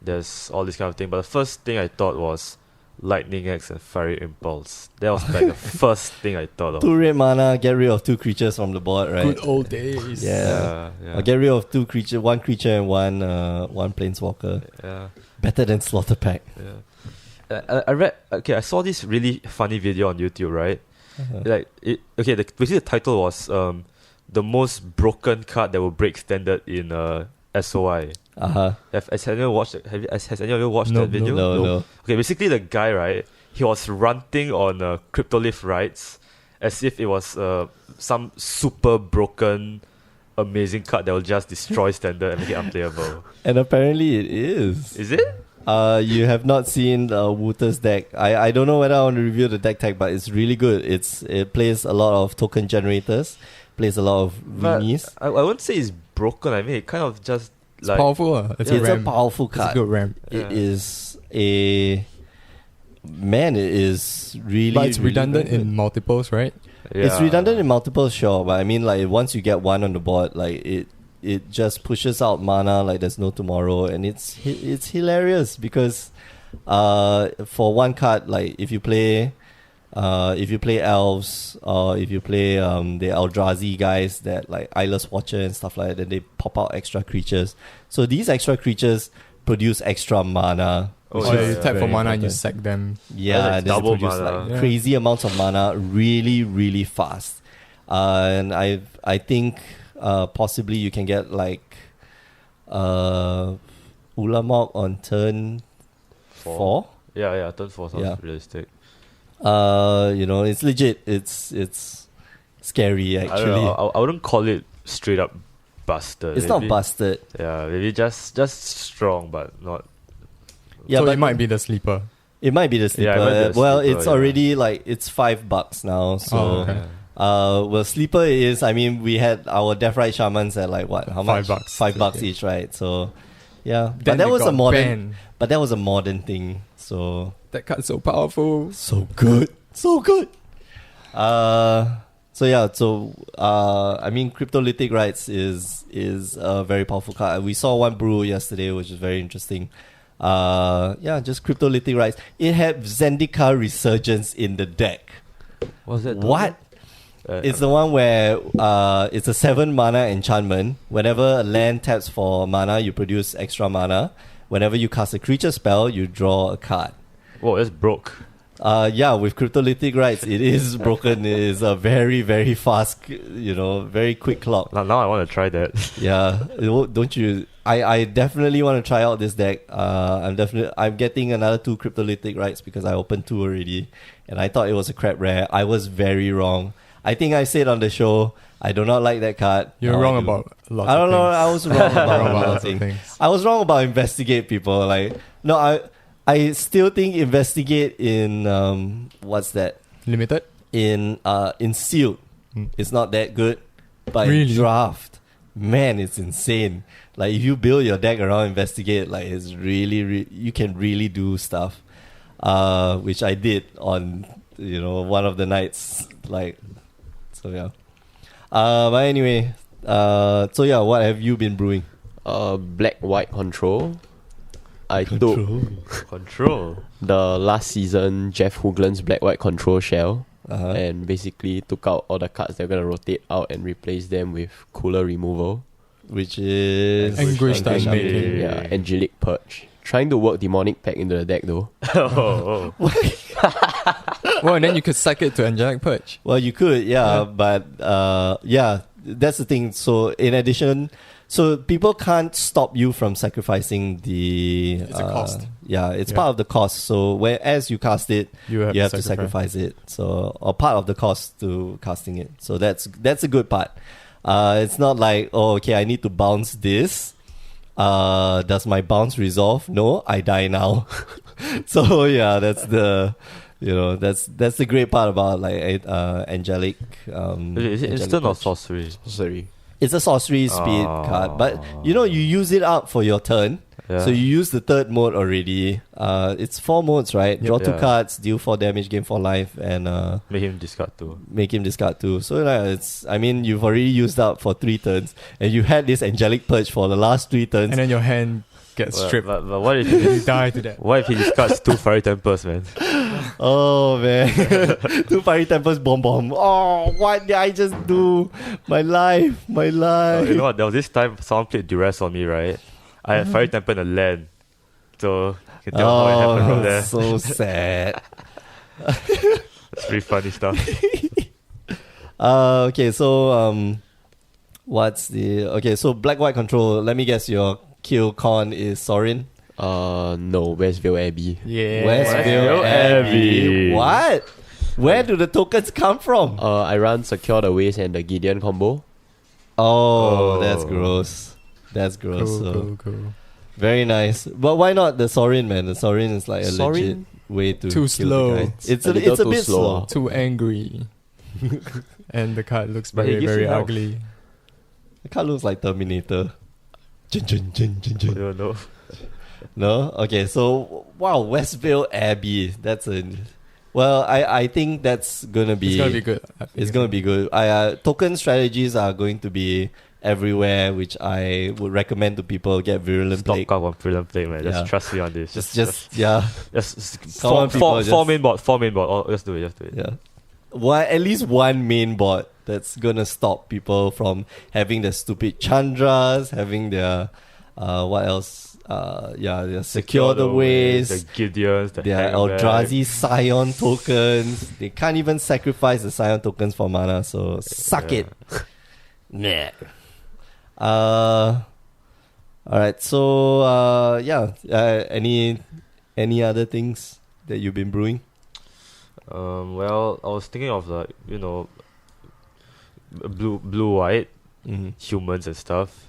there's all this kind of thing. But the first thing I thought was lightning X and fiery impulse. That was like the first thing I thought of. 2 red mana, get rid of 2 creatures from the board, right? Good old days. Yeah. Yeah. Or get rid of 2 creatures, 1 creature and one planeswalker. Yeah. Better than Slaughter Pack. Yeah. I saw this really funny video on YouTube, right? Uh-huh. Basically the title was the most broken card that will break standard in SOI. Has anyone watched that video? No. Okay, basically the guy, right, he was ranting on Cryptolith rights as if it was some super broken amazing card that will just destroy standard and make it unplayable. And apparently it is. Is it? You have not seen Wooter's deck. I don't know whether I want to review the deck tag, but it's really good. It plays a lot of token generators, plays a lot of Vinis. I wouldn't say it's broken. I mean, it kind of just It's powerful. It's a ramp. powerful It's a card. good ramp. It is a... Man, it is really... But it's really redundant very good. in multiples, right? It's redundant in multiple, sure, but I mean, like, once you get 1 on the board, like, it just pushes out mana like there's no tomorrow, and it's hilarious because for 1 card, like, if you play elves, or if you play the Eldrazi guys that like Eyeless Watcher and stuff like that, then they pop out extra creatures. So these extra creatures produce extra mana. Oh, Or you tap very for mana and you important. sack them. Yeah, That's and then they double produce mana. like Yeah. crazy amounts of mana really, really fast. And I think possibly you can get like Ulamog on turn 4. Yeah, turn 4 sounds Yeah. realistic. It's legit. It's scary I don't actually. know, I wouldn't call it straight up busted. It's not busted. Yeah, maybe just strong, but not Yeah, so but it might be the sleeper. It might be the sleeper. Yeah, it might be the Well, sleeper, it's yeah. already like it's $5 now. So, okay. well, sleeper is. I mean, we had our Death Ride Shamans at like what? How much? $5. $5 Okay. each, right? So, yeah. Then But that they was a got modern. banned. But that was a modern thing. So That card's so powerful. so good, so good. So yeah. So I mean, Cryptolytic Rites is a very powerful card. We saw one brew yesterday, which is very interesting. Yeah, just Cryptolytic Rites. It had Zendika Resurgence in the deck. What's that? What? It's the one where it's a 7 mana enchantment. Whenever a land taps for mana, you produce extra mana. Whenever you cast a creature spell, you draw a card. Whoa, that's broke. Yeah, with Cryptolytic Rites, it is broken. It is a very, very fast, very quick clock. Now I want to try that. Yeah, don't you? I definitely want to try out this deck. I'm getting another 2 Cryptolytic Rites because I opened 2 already, and I thought it was a crap rare. I was very wrong. I think I said on the show I do not like that card. You're Now wrong I do. about a lot I don't of know. things. I was wrong about a lot of lots of things. things. I was wrong about investigate people. Like no, I still think investigate in what's that? Limited? In sealed, it's not that good, but Really? in draft, man, it's insane. Like if you build your deck around investigate, like it's really you can really do stuff, which I did on one of the nights. Like, so yeah. But anyway, so yeah, what have you been brewing? Black white control. I took Control. the last season Jeff Hoogland's black white control shell and basically took out all the cards that are gonna rotate out and replace them with cooler removal. Which is Anguish Angelic- Unmaking. Yeah, Angelic Purge. Trying to work Demonic Pact into the deck though. Oh. Well, and then you could sack it to Angelic Purge. Well, you could, yeah. But yeah, that's the thing. So in addition, so people can't stop you from sacrificing the. It's a cost. Yeah, it's Yeah. part of the cost. So whereas you cast it, You have, you have to sacrifice it. So or part of the cost to casting it. So that's a good part. It's not like, oh, okay, I need to bounce this. Does my bounce resolve? No, I die now. So yeah, that's the. That's the great part about like angelic. Is it Angelic instant or Purge. sorcery? Sorry. It's a sorcery speed card, but you use it up for your turn. Yeah. So you use the third mode already. It's 4 modes, right? Yep. Draw 2 Yeah. cards, deal 4 damage, gain 4 life, and Make him discard too. make him discard 2. So you've already used up for 3 turns, and you had this angelic purge for the last 3 turns. And then your hand gets stripped. But what if You he, die to that. what if he discards 2 fiery tempers, man? Oh man, 2 fiery tempers, bomb. Oh, what did I just do? My life. You know what? There was this time someone played duress on me, right? I had fiery temper in the land, so you can tell how it happened from there. So sad. It's pretty funny stuff. Okay, so so black white control. Let me guess, your kill con is Sorin. No, Westville Abbey. Yeah. Westville Abbey. What? Where do the tokens come from? I run Secure the Ways and the Gideon combo. Oh, that's gross. That's gross. Cool. Very nice. But why not the Sorin, man? The Sorin is like a Sorin? legit way to Too kill slow. the guy. It's A a little too bit slow. slow. Too angry. And the card looks But he very, gives very you health. ugly. The card looks like Terminator. Jin, jin, jin, jin, I jin. don't know. No? Okay, so wow, Westville Abbey. That's a well, I think that's gonna be It's gonna be good. It's gonna be good. Token strategies are going to be everywhere, which I would recommend to people. Get Virulent Stock Plague. up on Brilliant Play, man. Just Yeah. trust me on this. Yeah, Come on, people, four main board. Oh, just do it. yeah. At least one main board that's gonna stop people from having the stupid Chandras, having their what else? Their secure the ways. The Gideons, the Their Hangman. Eldrazi Scion tokens. They can't even sacrifice the Scion tokens for mana, so suck it. Nah. Alright, so any other things that you've been brewing? Well, I was thinking of like, blue white Mm-hmm. humans and stuff.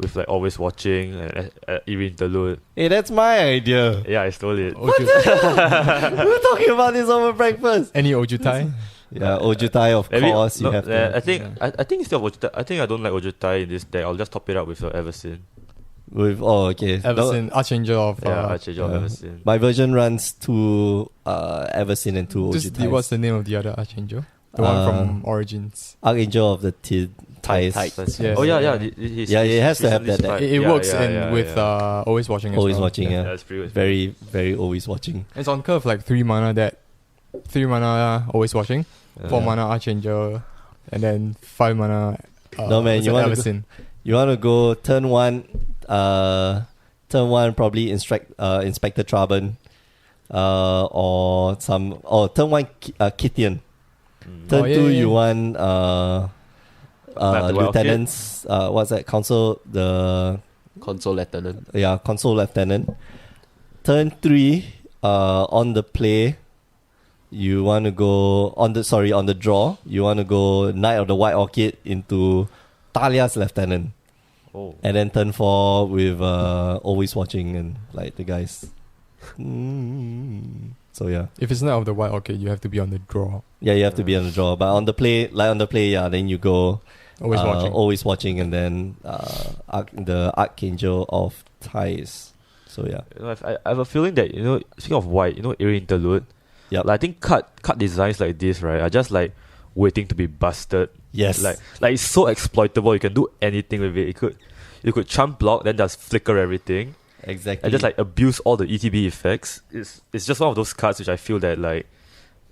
with like always watching and eerie interlude. Hey, that's my idea. Yeah, I stole it. We were talking about this over breakfast. Any Ojutai? Yeah, Ojutai, of course. You have to. I think instead of Ojutai, I think I don't like Ojutai in this deck. I'll just top it up with Eversin. Okay. Eversin, Archangel of... Archangel of Eversin. My version runs 2 Eversin and 2 Ojutai. What's the name of the other Archangel? The one from Origins. Archangel of the Ties. Yeah. Oh yeah. It has to have that. It works with Always Watching as Always well. Watching, yeah. That's pretty Very, very always watching. It's on curve like 3 mana that 3 mana Always Watching, 4 mana Archangel, and then 5 mana no man, you want to go turn 1 probably Inspector Traben, or turn 1 Kittian. Turn 2 you want lieutenants, what's that, console lieutenant. Yeah, console lieutenant. Turn 3 on the play you want to go on the draw you want to go Knight of the White Orchid into Talia's lieutenant. And then turn 4 with Always Watching and like the guys. So yeah, if it's Knight of the White Orchid, you have to be on the draw. Yeah, you have to be on the draw, but on the play, yeah, then you go Always Watching, and then the Archangel of Ties. So yeah, I have a feeling that speaking of white, eerie interlude. Yeah, like, I think card designs like this, right, are just like waiting to be busted. Yes, like it's so exploitable. You can do anything with it. You could chump block, then just flicker everything. Exactly. And just like abuse all the ETB effects. It's just one of those cards which I feel that like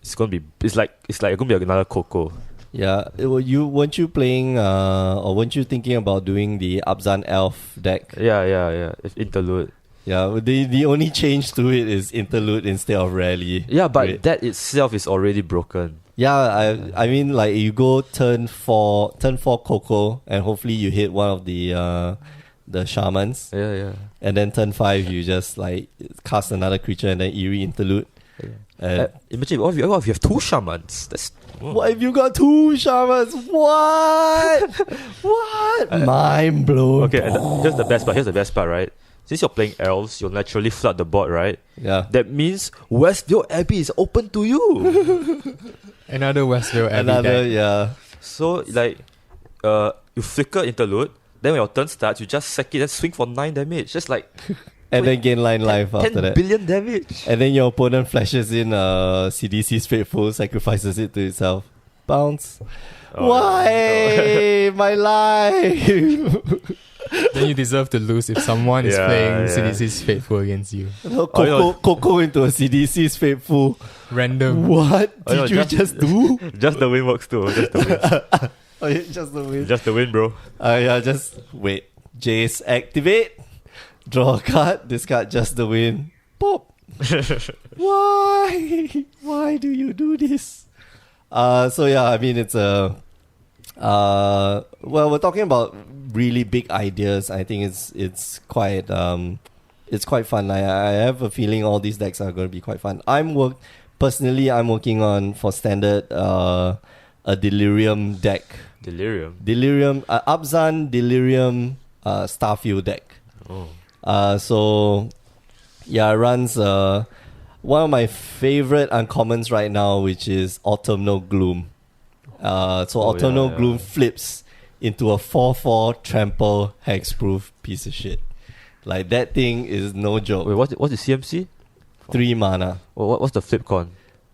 it's gonna be gonna be another CoCo. Yeah, weren't you playing or weren't you thinking about doing the Abzan Elf deck? Yeah. If interlude. Yeah, the only change to it is interlude instead of rally. Yeah, but that itself is already broken. Yeah, I mean, like, you go turn 4 CoCo, and hopefully you hit one of the shamans. Yeah. And then turn 5 you just like cast another creature and then eerie interlude. Imagine what if you have 2 shamans? What if you got 2 shamans? What? What? Mind blown. Okay, and here's the best part, right? Since you're playing elves, you'll naturally flood the board, right? Yeah. That means Westvale Abbey is open to you. Another Westvale Abbey deck. Yeah. So, like, you flicker interlude, then when your turn starts, you just sack it and swing for 9 damage. Just like... and then gain line life after 10 that. 10 billion damage. And then your opponent flashes in CDC's Faithful, sacrifices it to itself. Bounce. Why? My life. Then you deserve to lose if someone is playing CDC's Faithful against you. CoCo into a CDC's Faithful. Random. What did you just do? Just the win works too. Just the win. Just the win. Just the win, bro. Yeah, just wait. Jace activate. Draw a card. Discard just the win. Pop. Why? Why do you do this? So yeah, I mean, it's a... well, we're talking about really big ideas. I think it's quite fun. I have a feeling all these decks are going to be quite fun. I'm working on, for standard, a Delirium deck. Delirium, Abzan Delirium Starfield deck. So yeah, it runs one of my favorite uncommons right now, which is Autumnal Gloom. Autumnal Gloom flips into a 4/4 trample hexproof piece of shit. Like, that thing is no joke. Wait, what's the CMC? 3 mana. What's the flip con?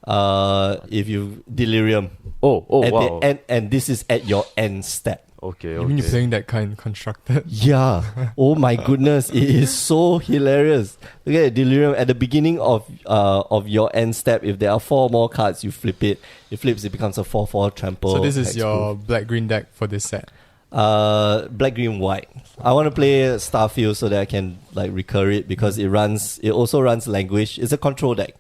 If you Delirium. Wow. And this is at your end step. Okay. You mean you're playing that kind constructed? Yeah. Oh my goodness, it is so hilarious. Look at Delirium at the beginning of your end step. If there are 4 more cards, you flip it. It flips. It becomes a 4/4 trample. So this is your black-green deck for this set. Black, green, white. I want to play Starfield so that I can like recur it, because it also runs Languish. It's a control deck.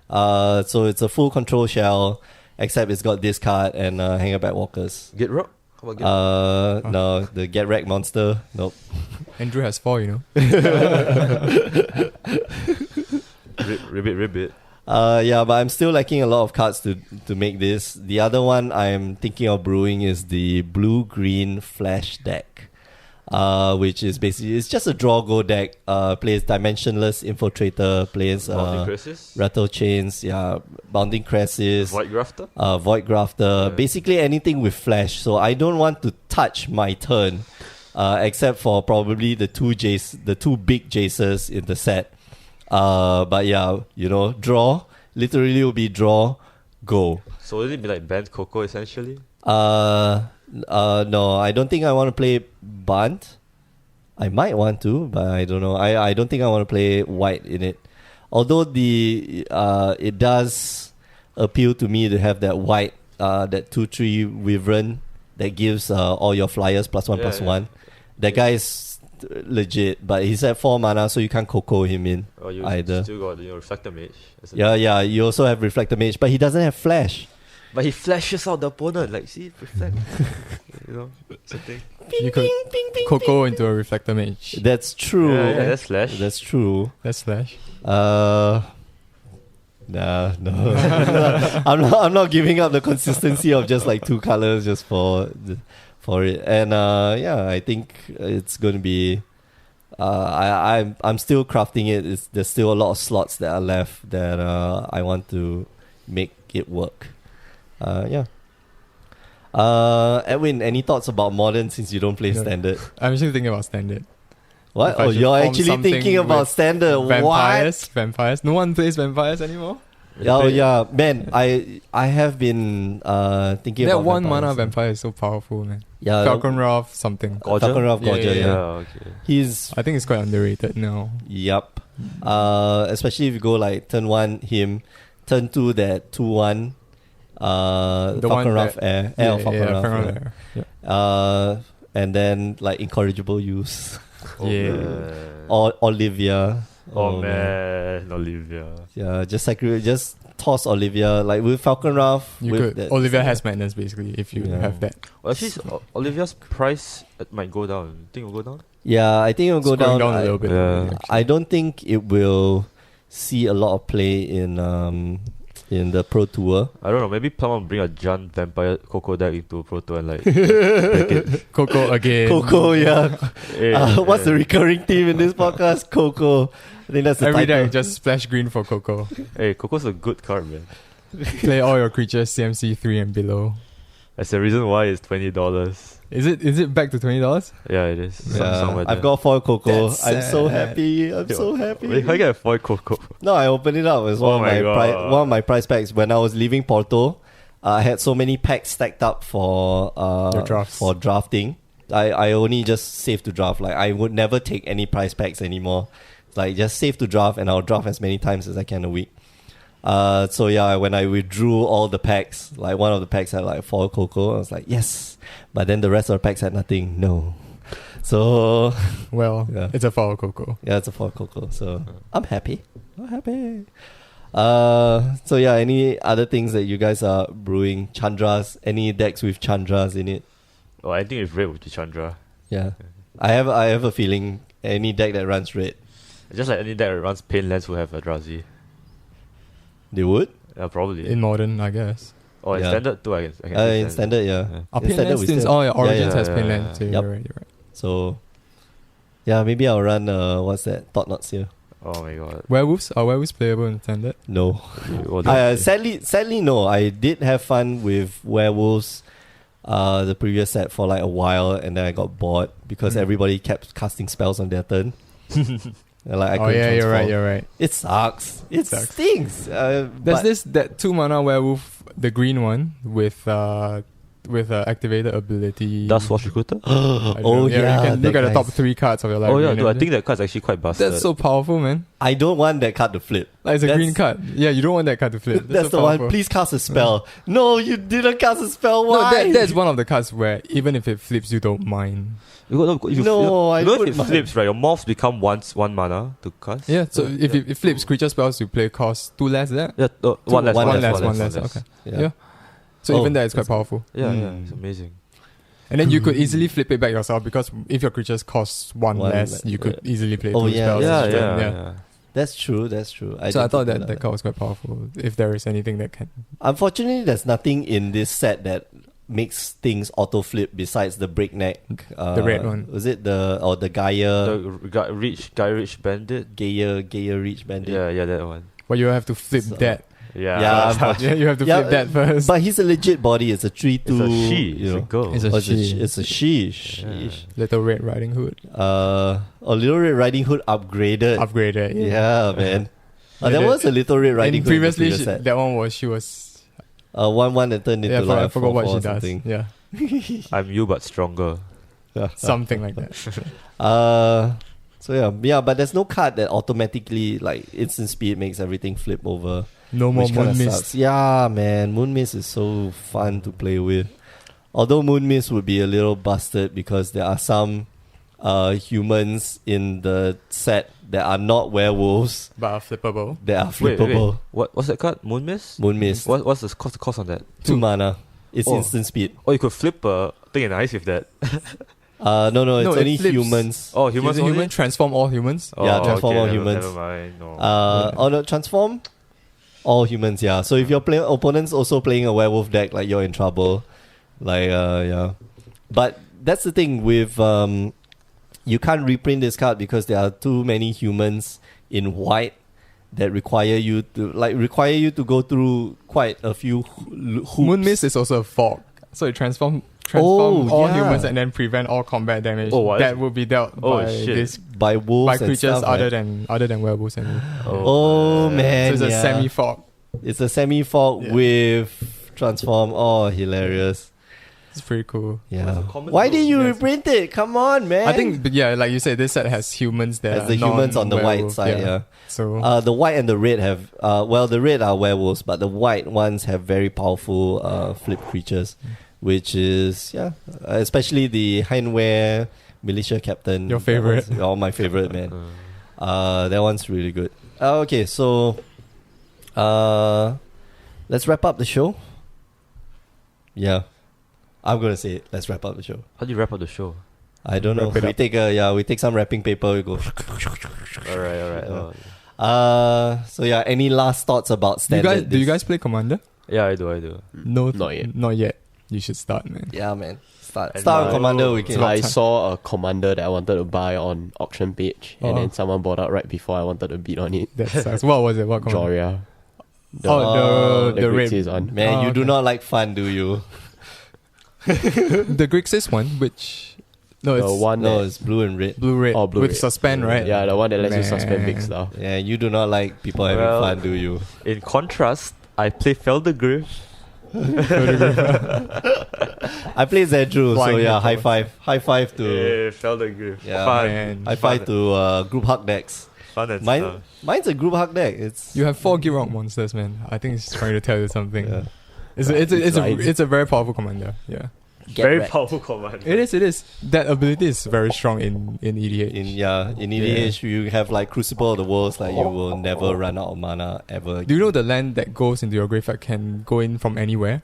So it's a full control shell, except it's got this card and Hangerback Walkers. Get Rock? How about Get No, the Get Wrecked monster. Nope. Andrew has 4, you know. Ribbit. Yeah, but I'm still lacking a lot of cards to make this. The other one I'm thinking of brewing is the blue-green flash deck. which is basically it's just a draw go deck. Plays Dimensionless Infiltrator, plays Bounding Crisis? Rattle Chains, Bounding Crisis, Void Grafter? Void Grafter, Yeah. basically anything with flash. So I don't want to touch my turn, except for probably the two big Jaces in the set. But yeah, draw. Literally will be draw, go. So would it be like banned CoCo essentially? No, I don't think I want to play Bunt. I might want to, but I don't know. I don't think I want to play white in it. Although it does appeal to me to have that white, that 2/3 Wyvern that gives all your flyers +1/+1. That guy is legit, but he's at 4 mana, so you can't CoCo him in Or you either. still got Reflector Mage. Yeah, you also have Reflector Mage, but he doesn't have flash. But he flashes out the opponent, like, see, reflect. It's a thing. You could CoCo into a Reflector Mage. That's true. Yeah, that's flash. That's true. That's Slash. Nah, no. I'm not giving up the consistency of just like 2 colors just for it. And I think it's going to be. I'm still crafting it. There's still a lot of slots that are left that I want to make it work. Edwin, any thoughts about Modern since you don't play No. Standard? I'm actually thinking about Standard. What? If I Oh, should you're form actually something thinking about with Standard? Vampires. No one plays vampires anymore. What? Oh yeah, man. I have been thinking That about one vampires. mana vampire is so powerful, man. Yeah, Falcon Wrath something. Gorger? Falcon Wrath Gorger. Yeah. Okay. He's I think it's quite underrated now. Yup. Especially if you go like turn 1 him, turn 2 that 2/1. Falcon Wrath Air of Falcon Wrath. Falcon Yeah. Wrath. And then like incorrigible use. Oh, Yeah. man. Or Olivia. Oh, man. Olivia. Yeah, just toss Olivia. Like with Falcon Wrath. You with could. that- Olivia has madness basically if you Yeah. have that. Well, actually, Olivia's price might go down. Think it will go down? Yeah, I think it'll go It's going down. a little bit. Yeah. actually. I don't think it will see a lot of play in the Pro Tour. I don't know. Maybe someone bring a giant vampire CoCo deck into Pro Tour and like. CoCo again. CoCo, yeah. Hey, What's the recurring theme in this podcast? CoCo. I think that's the Every title. deck just splash green for CoCo. Hey, CoCo's a good card, man. Play all your creatures CMC 3 and below. That's the reason why it's $20. Is it back to $20? Yeah, it is. Somewhere I've there. got foil CoCo. That's I'm so sad. happy. I'm so happy. Wait, how you get a foil CoCo? No, I opened it up as Oh my God. one of my prize packs when I was leaving Porto. I had so many packs stacked up for Your drafts. for drafting. I only just save to draft. Like I would never take any prize packs anymore. Like just save to draft, and I'll draft as many times as I can a week. So yeah, when I withdrew all the packs, like one of the packs had like foil CoCo, I was like yes, but then the rest of the packs had nothing. No, so Well, Yeah. it's a foul CoCo. yeah, it's a foil CoCo. So I'm happy. I'm happy. So yeah, any other things that you guys are brewing? Chandras, any decks with Chandras in it? Oh, I think if red would be Chandra. Yeah, I have a feeling any deck that runs red, Just like any deck that runs Pain Lands will have a Eldrazi. they would. Yeah, probably. In modern, I guess. Or in Yeah. Standard too, I can In standard, yeah. Yeah. Our In standard, Painland we since still- yeah, Origins yeah, has yeah, Painland yeah. too. Yep. You're right. So yeah, maybe I'll run what's that? Thought Knots here. Oh my god. Werewolves? Are werewolves playable in standard? No. Well, Sadly, no. I did have fun with werewolves, the previous set for like a while, and then I got bored because everybody kept casting spells on their turn. And, like, I Oh couldn't yeah, transform. you're right. It sucks. It Sucks. stinks. There's that 2 mana werewolf, the green one with activated ability. Dust Wash Recruiter? I don't know. Oh You yeah, can look that at the top guy's- 3 cards of your Oh library. yeah, and dude, I everything. think that card's actually quite busted. That's so powerful, man. I don't want that card to flip. Like, it's a That's- green card. Yeah, you don't want that card to flip. That's so the one. powerful. Please cast a spell. No, you didn't cast a spell. No, Why? that's one of the cards where even if it flips, you don't mind. No, I you know if would it mind. flips, right? Your morphs become one mana to cast. Yeah, so if it flips creature spells, you play cost 2 less there. Yeah, one less. one One less. less. Okay. Yeah. Yeah. So Oh, even that is quite that's- powerful. Yeah, yeah, Hmm. it's amazing. And then you could easily flip it back yourself because if your creatures cost one One less, less, you could yeah. easily play Oh, 2 yeah, spells. Yeah, that's yeah, true. yeah. That's true. That's true. So I didn't thought think that card was quite powerful. If there is anything that can, Unfortunately, there's nothing in this set that makes things auto flip besides the breakneck? The red one. Was it the Gaia? Guy Rich Bandit. Gaia Reach Bandit. Yeah, that one. But you have to flip that. Yeah. Yeah, you have to flip that first. But he's a legit body. It's a 3-2. It's a she. You know. It's a girl. It's a she. It's a she. Yeah. Little Red Riding Hood. A Little Red Riding Hood upgraded. Upgraded. Yeah, man. There was a Little Red Riding Hood. Previously, in the previous set. that one she was 1-1 that turned into like I forgot what she does. something. Yeah, I'm you but stronger. something like that. So yeah, but there's no card that automatically like instant speed makes everything flip over. No more which kinda Moon Mist. sucks. Yeah, man, Moon Mist is so fun to play with. Although Moon Mist would be a little busted because there are some humans in the set that are not werewolves But are flippable. that are flippable. Wait. What's that card? Moon Mist? Moon Mist. What's the cost on that? 2 mana. It's Oh. instant speed. Oh, you could flip a thing in ice with that. No, it's No, it only flips. humans. Oh, humans only? Human transform all humans. Yeah, transform all never- humans. Never mind. No. No, transform all humans, yeah. So if your opponent's also playing a werewolf deck, like you're in trouble. Like, yeah. But that's the thing with you can't reprint this card because there are too many humans in white that require you to go through quite a few hoops. Moon Mist is also a fog, so it transform Oh, all yeah. humans and then prevent all combat damage. Oh, what? That will be dealt Oh, by shit. this by wolves by and creatures stuff, other right? than werewolves and Oh man, so it's a yeah. semi fog. It's a semi-fog Yeah. with transform. Oh, hilarious. It's pretty cool. Yeah. a common Why rule. did you Yes. reprint it? Come on, man. I think, but yeah, like you said, this set has humans that as are the humans on the white non-werewolf, side, yeah. So The white and the red have the red are werewolves, but the white ones have very powerful flip creatures, which is especially the Heinware militia captain. Your favorite. That one's- my favorite, man. That one's really good. Okay, so let's wrap up the show. Yeah, I'm gonna say it. Let's wrap up the show. How do you wrap up the show? I don't know. Wrap it We take some wrapping paper. We go. All right. So yeah, any last thoughts about standard? do you guys play Commander? Yeah, I do. No, Not yet. Not yet. You should start, man. Yeah, man. Start And on now- Commander. We can. I saw a commander that I wanted to buy on auction page, and Oh. then someone bought out right before I wanted to bid on it. That sucks. What was it? What Commander? Joria. The Great red one. Man, you do okay. not like fun, do you? The Grixis one, which no, The it's one No, that, it's blue and red. blue red Oh, blue with red. suspend, right? yeah, the one that lets you suspend big Man. stuff. Yeah, you do not like people having Well- fun, do you? In contrast, I play Feldergriff. I play Zedru, so Flying yeah, Hippo. high five to Feldergriff. Yeah, Fun. man. high five to group hug decks. Fun and stuff. Mine's a group hug deck. It's You have 4 Girock monsters, man. I think it's trying to tell you something. Yeah. It's a very powerful commander. Yeah, Very wrecked. powerful command. it is. That ability is very strong in EDH. in EDH you have like Crucible of the Worlds, like you will never run out of mana ever. Do you know the land that goes into your graveyard can go in from anywhere,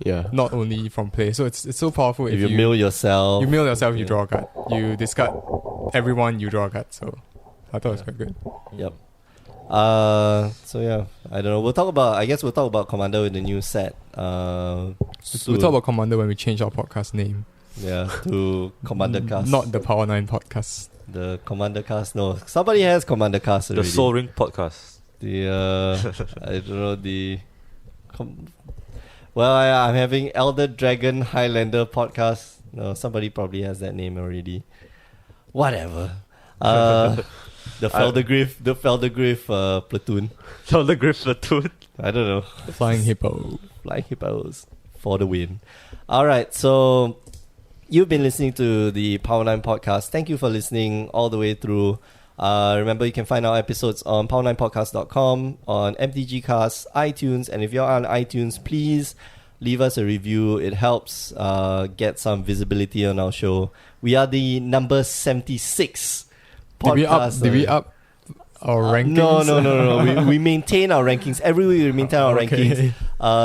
Yeah. not only from play? So it's so powerful. if you mill yourself, you mill yourself, you Yeah. draw a card. You discard everyone, you draw a card. So I thought it was quite good. Yep. So yeah, I don't know. I guess we'll talk about Commander in the new set. We'll soon. talk about Commander when we change our podcast name. Yeah, to Commander Cast. Not the Power 9 podcast. the Commander Cast. No, somebody has Commander Cast The already. Soul Ring podcast. The I don't know the. Well, I'm having Elder Dragon Highlander podcast. No, somebody probably has that name already. Whatever. The Feldergriff platoon. Feldergriff platoon. I don't know. Flying Hippo. Flying Hippos for the win. All right, so you've been listening to the Power 9 podcast. Thank you for listening all the way through. Remember, you can find our episodes on power9podcast.com, on MTGcast, iTunes, and if you're on iTunes, please leave us a review. It helps get some visibility on our show. We are the number 76 podcast. Did we up our rankings? No. we maintain our rankings. Every week we maintain our rankings.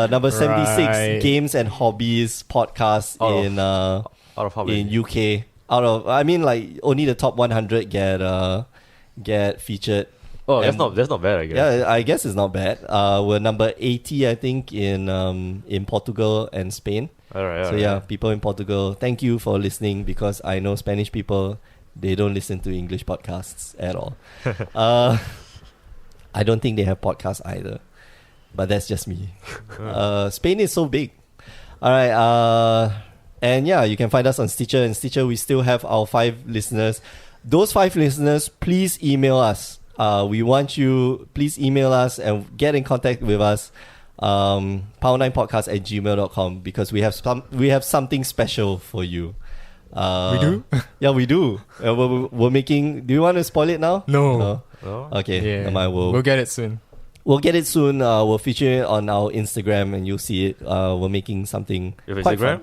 Number 76 Right. games and hobbies podcast Out of how many? in UK. Out of, I mean, like only the top 100 get featured. Oh, And- that's not bad, I guess. Yeah, I guess it's not bad. We're number 80, I think, in Portugal and Spain. Alright. So yeah, people in Portugal, thank you for listening, because I know Spanish people, they don't listen to English podcasts at all. I don't think they have podcasts either, but that's just me. Spain is so big. All right, and yeah, you can find us on Stitcher. And Stitcher, we still have our 5 listeners. Those 5 listeners, please email us. We want you, please email us and get in contact with us. power9podcast@gmail.com, because we have something special for you. We do? Yeah, we do. We're making. Do you want to spoil it now? No. No? Okay. Yeah. Never mind, We'll get it soon. we'll get it soon. We'll feature it on our Instagram, and you'll see it. We're making something You have quite Instagram?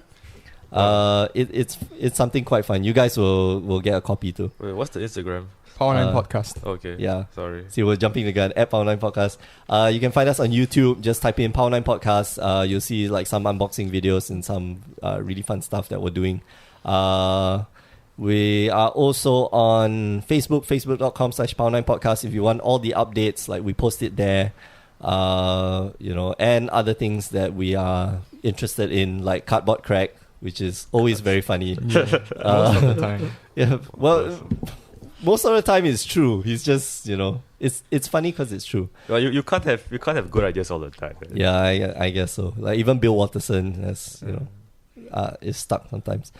fun. It's something quite fun. You guys will get a copy too. Wait, what's the Instagram? Power 9 Uh, Podcast. Okay. Yeah. Sorry. See, we're jumping the gun at Power9 Podcast. You can find us on YouTube. Just type in Power9 Podcast. You'll see like some unboxing videos and some really fun stuff that we're doing. We are also on Facebook, facebook.com/Power9 Podcast. If you want all the updates, like we post it there, and other things that we are interested in, like Cardboard Crack, which is always very funny. Yeah. Most of the time. Yeah, well, most of the time it's true. He's just, it's funny because it's true. Well, you can't have good ideas all the time. Right? Yeah, I guess so. Like even Bill Watterson has, is stuck sometimes.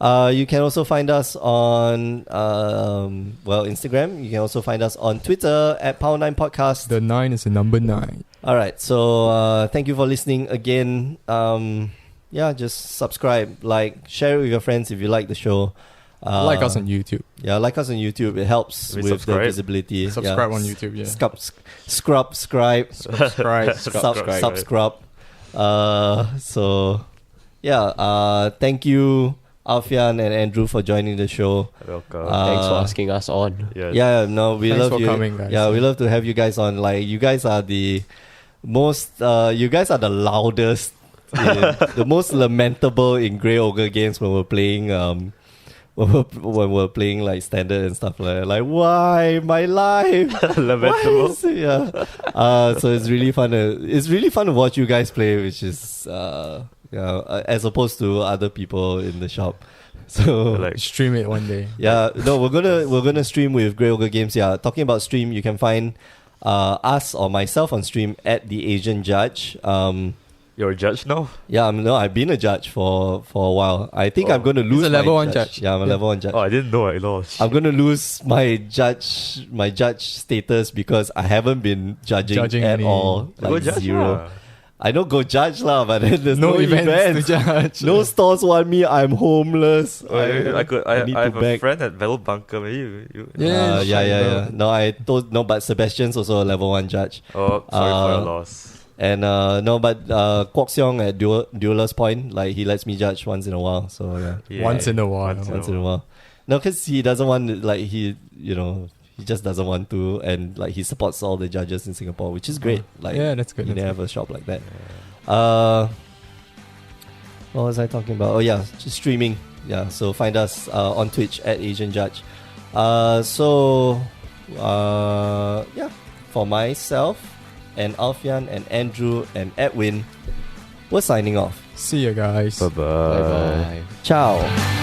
You can also find us on Instagram. You can also find us on Twitter at Power9 Podcast. The 9 is the number 9. All right, so thank you for listening again. Just subscribe, share it with your friends if you like the show. Like us on YouTube. Yeah, like us on YouTube. It helps Maybe with the subscribe. visibility. Subscribe on YouTube, yeah. Subscribe. Subscribe. Subscribe. Thank you, Alfian and Andrew, for joining the show. Welcome. Thanks for asking us on. Yes. Yeah, no, we Thanks love for you. coming, guys. Yeah, we love to have you guys on. Like, you guys are the most. You guys are the loudest, the most lamentable in Grey Ogre games when we're playing. When we're playing like standard and stuff like that. Like, why my life? Lamentable. Why is it- yeah. So it's really fun. It's really fun to watch you guys play, which is as opposed to other people in the shop. So Like, Stream it one day. yeah, no, we're gonna stream with Grey Ogre Games. Yeah, talking about stream, you can find us or myself on stream at The Asian Judge. you're a judge now? Yeah, I've been a judge for a while. I think I'm gonna lose He's a my level 1 judge. Yeah, I'm a level 1 judge. Oh, I didn't know I lost. I'm gonna lose my judge status because I haven't been judging at any- all. Go Like judge 0. lah. I know go judge lah, but then there's no events events. to judge. No stores want me. I'm homeless. I need have to a beg. friend at Battle Bunker. Maybe you. Yeah. Yeah. No, but Sebastian's also a level 1 judge. Oh, sorry for your loss. And Kwok Seong at Dueller's Point, like he lets me judge once in a while. So yeah, Yeah. Once in a while. once in a while. No, because he doesn't want to, like he just doesn't want to, and like he supports all the judges in Singapore, which is great. Like Yeah, that's good. you that's never have a shop like that. What was I talking about? Oh yeah, just streaming. Yeah, so find us on Twitch at Asian Judge. For myself and Alfian and Andrew and Edwin, we're signing off. See you guys. Bye-bye. Bye bye. Ciao.